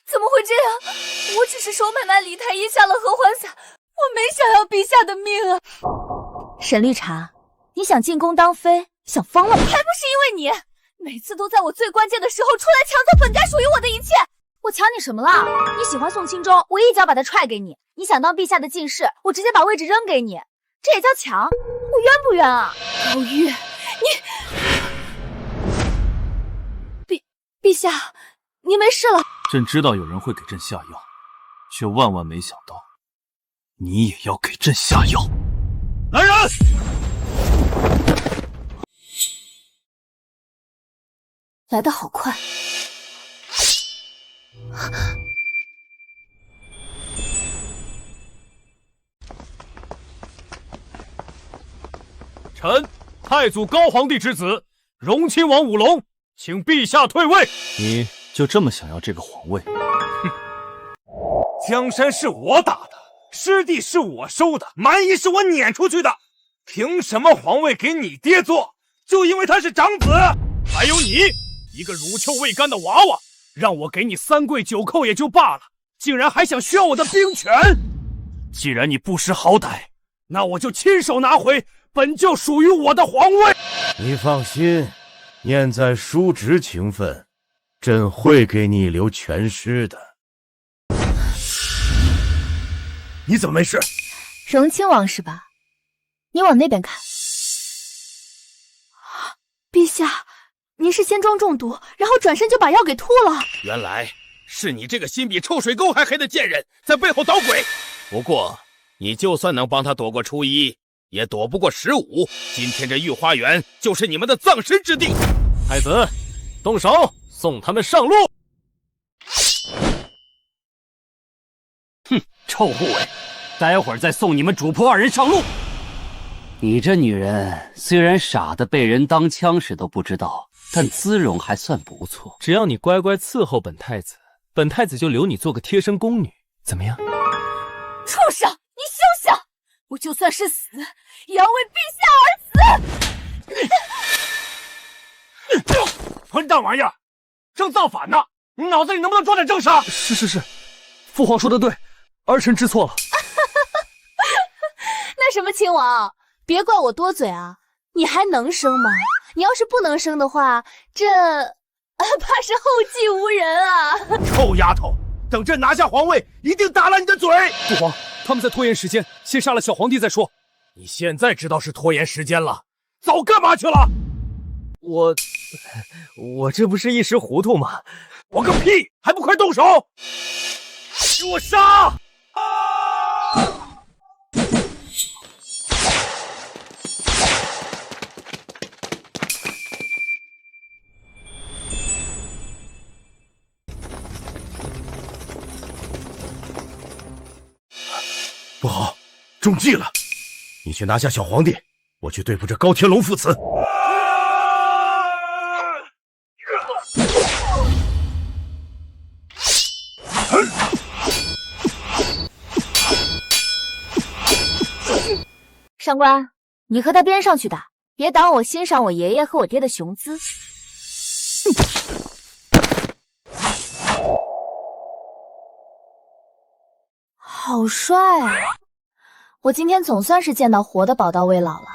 怎么会这样？我只是手买卖梨台，遗下了合欢伞，我没想要陛下的命啊！沈绿茶，你想进宫当妃，想疯了吗？还不是因为你，每次都在我最关键的时候出来抢走本该属于我的一切。我抢你什么了？你喜欢宋钦州，我一脚把他踹给你；你想当陛下的进士，我直接把位置扔给你，这也叫抢？我冤不冤啊？高玉，陛下，你没事了？朕知道有人会给朕下药，却万万没想到，你也要给朕下药。来人！来得好快。臣太祖高皇帝之子荣亲王武龙，请陛下退位。你就这么想要这个皇位？江山是我打的，师弟是我收的，蛮夷是我撵出去的，凭什么皇位给你爹做？就因为他是长子？还有你，一个乳臭未干的娃娃，让我给你3跪9叩也就罢了，竟然还想削我的兵权！既然你不识好歹，那我就亲手拿回本就属于我的皇位。你放心，念在叔侄情分，朕会给你留全尸的。你怎么没事？荣亲王是吧？你往那边看。陛下，您是仙妆中毒，然后转身就把药给吐了。原来是你这个心比臭水沟还黑的贱人在背后捣鬼。不过你就算能帮他躲过初一，也躲不过15。今天这御花园就是你们的葬身之地。太子，动手，送他们上路。哼，臭护卫，待会儿再送你们主仆2人上路。你这女人虽然傻的被人当枪使都不知道，但姿容还算不错。只要你乖乖伺候本太子，本太子就留你做个贴身宫女，怎么样？畜生，你休想！我就算是死，也要为陛下而死！混蛋玩意儿，正造反呢！你脑子里能不能装点正事？是，父皇说的对，儿臣知错了。那什么亲王，别怪我多嘴啊！你还能生吗？你要是不能生的话，这怕是后继无人啊！臭丫头，等朕拿下皇位，一定打烂你的嘴！父皇，他们在拖延时间，先杀了小皇帝再说。你现在知道是拖延时间了，早干嘛去了？我这不是一时糊涂吗？我个屁！还不快动手！给我杀！不好，中计了！你去拿下小皇帝，我去对付这高天龙父子。上官，你和他边上去打，别挡我欣赏我爷爷和我爹的雄姿。好帅啊！我今天总算是见到活的宝刀未老了。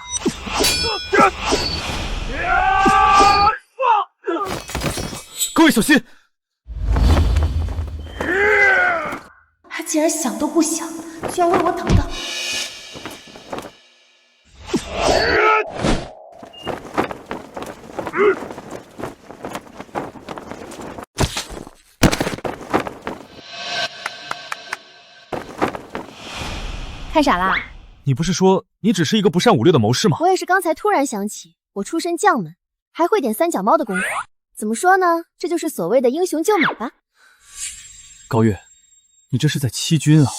各位小心！他竟然想都不想就要为我挡道。看傻啦？你不是说你只是一个不善武略的谋士吗？我也是刚才突然想起，我出身将门，还会点三脚猫的功夫。怎么说呢？这就是所谓的英雄救美吧。高月，你这是在欺君啊！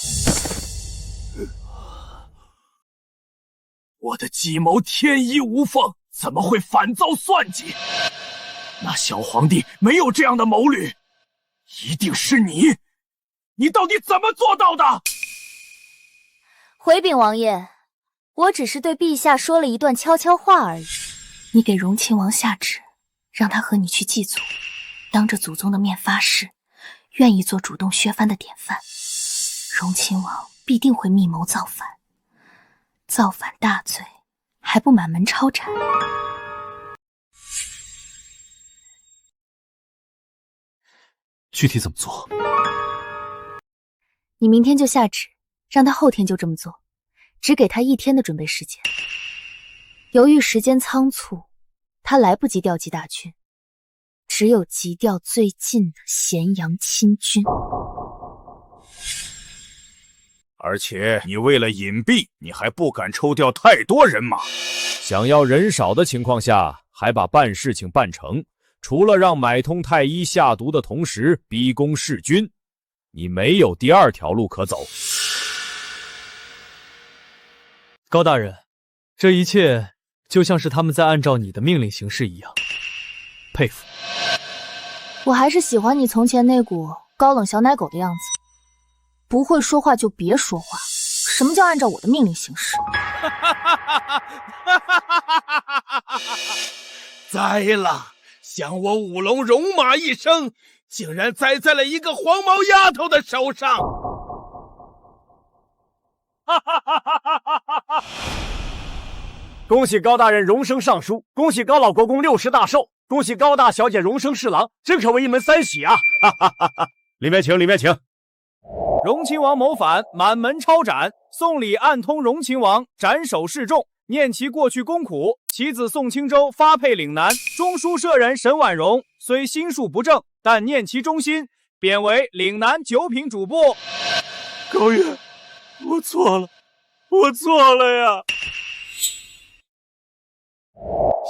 我的计谋天衣无缝，怎么会反遭算计？那小皇帝没有这样的谋虑，一定是你！你到底怎么做到的？回禀王爷，我只是对陛下说了一段悄悄话而已。你给荣亲王下旨，让他和你去祭祖，当着祖宗的面发誓，愿意做主动削藩的典范。荣亲王必定会密谋造反，造反大罪，还不满门抄斩。具体怎么做？你明天就下旨，让他后天就这么做，只给他1天的准备时间。由于时间仓促，他来不及调集大军，只有急调最近的咸阳亲军。而且你为了隐蔽，你还不敢抽调太多人马。想要人少的情况下，还把办事情办成，除了让买通太医下毒的同时逼宫弑君，你没有第二条路可走。高大人，这一切就像是他们在按照你的命令行事一样，佩服。我还是喜欢你从前那股高冷小奶狗的样子。不会说话就别说话，什么叫按照我的命令行事？栽了！想我舞龙戎马一生，竟然栽在了一个黄毛丫头的手上！恭喜高大人荣升尚书，恭喜高老国公60大寿，恭喜高大小姐荣升侍郎，真可谓一门三喜啊！里面请，里面请。荣亲王谋反，满门抄斩，送礼暗通荣亲王，斩首示众，念其过去功苦。其子宋清舟发配岭南，中书舍人沈婉容虽心术不正，但念其忠心，贬为岭南9品主簿。高月，我错了，我错了呀！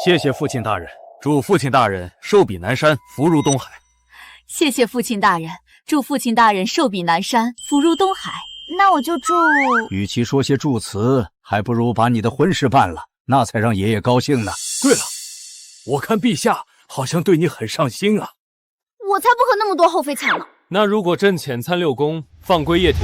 谢谢父亲大人，祝父亲大人寿比南山，福如东海。谢谢父亲大人，祝父亲大人寿比南山，福如东海。那我就祝……与其说些祝词，还不如把你的婚事办了，那才让爷爷高兴呢。对了，我看陛下好像对你很上心啊。我才不和那么多后妃抢呢。那如果朕遣参六宫，放归叶庭？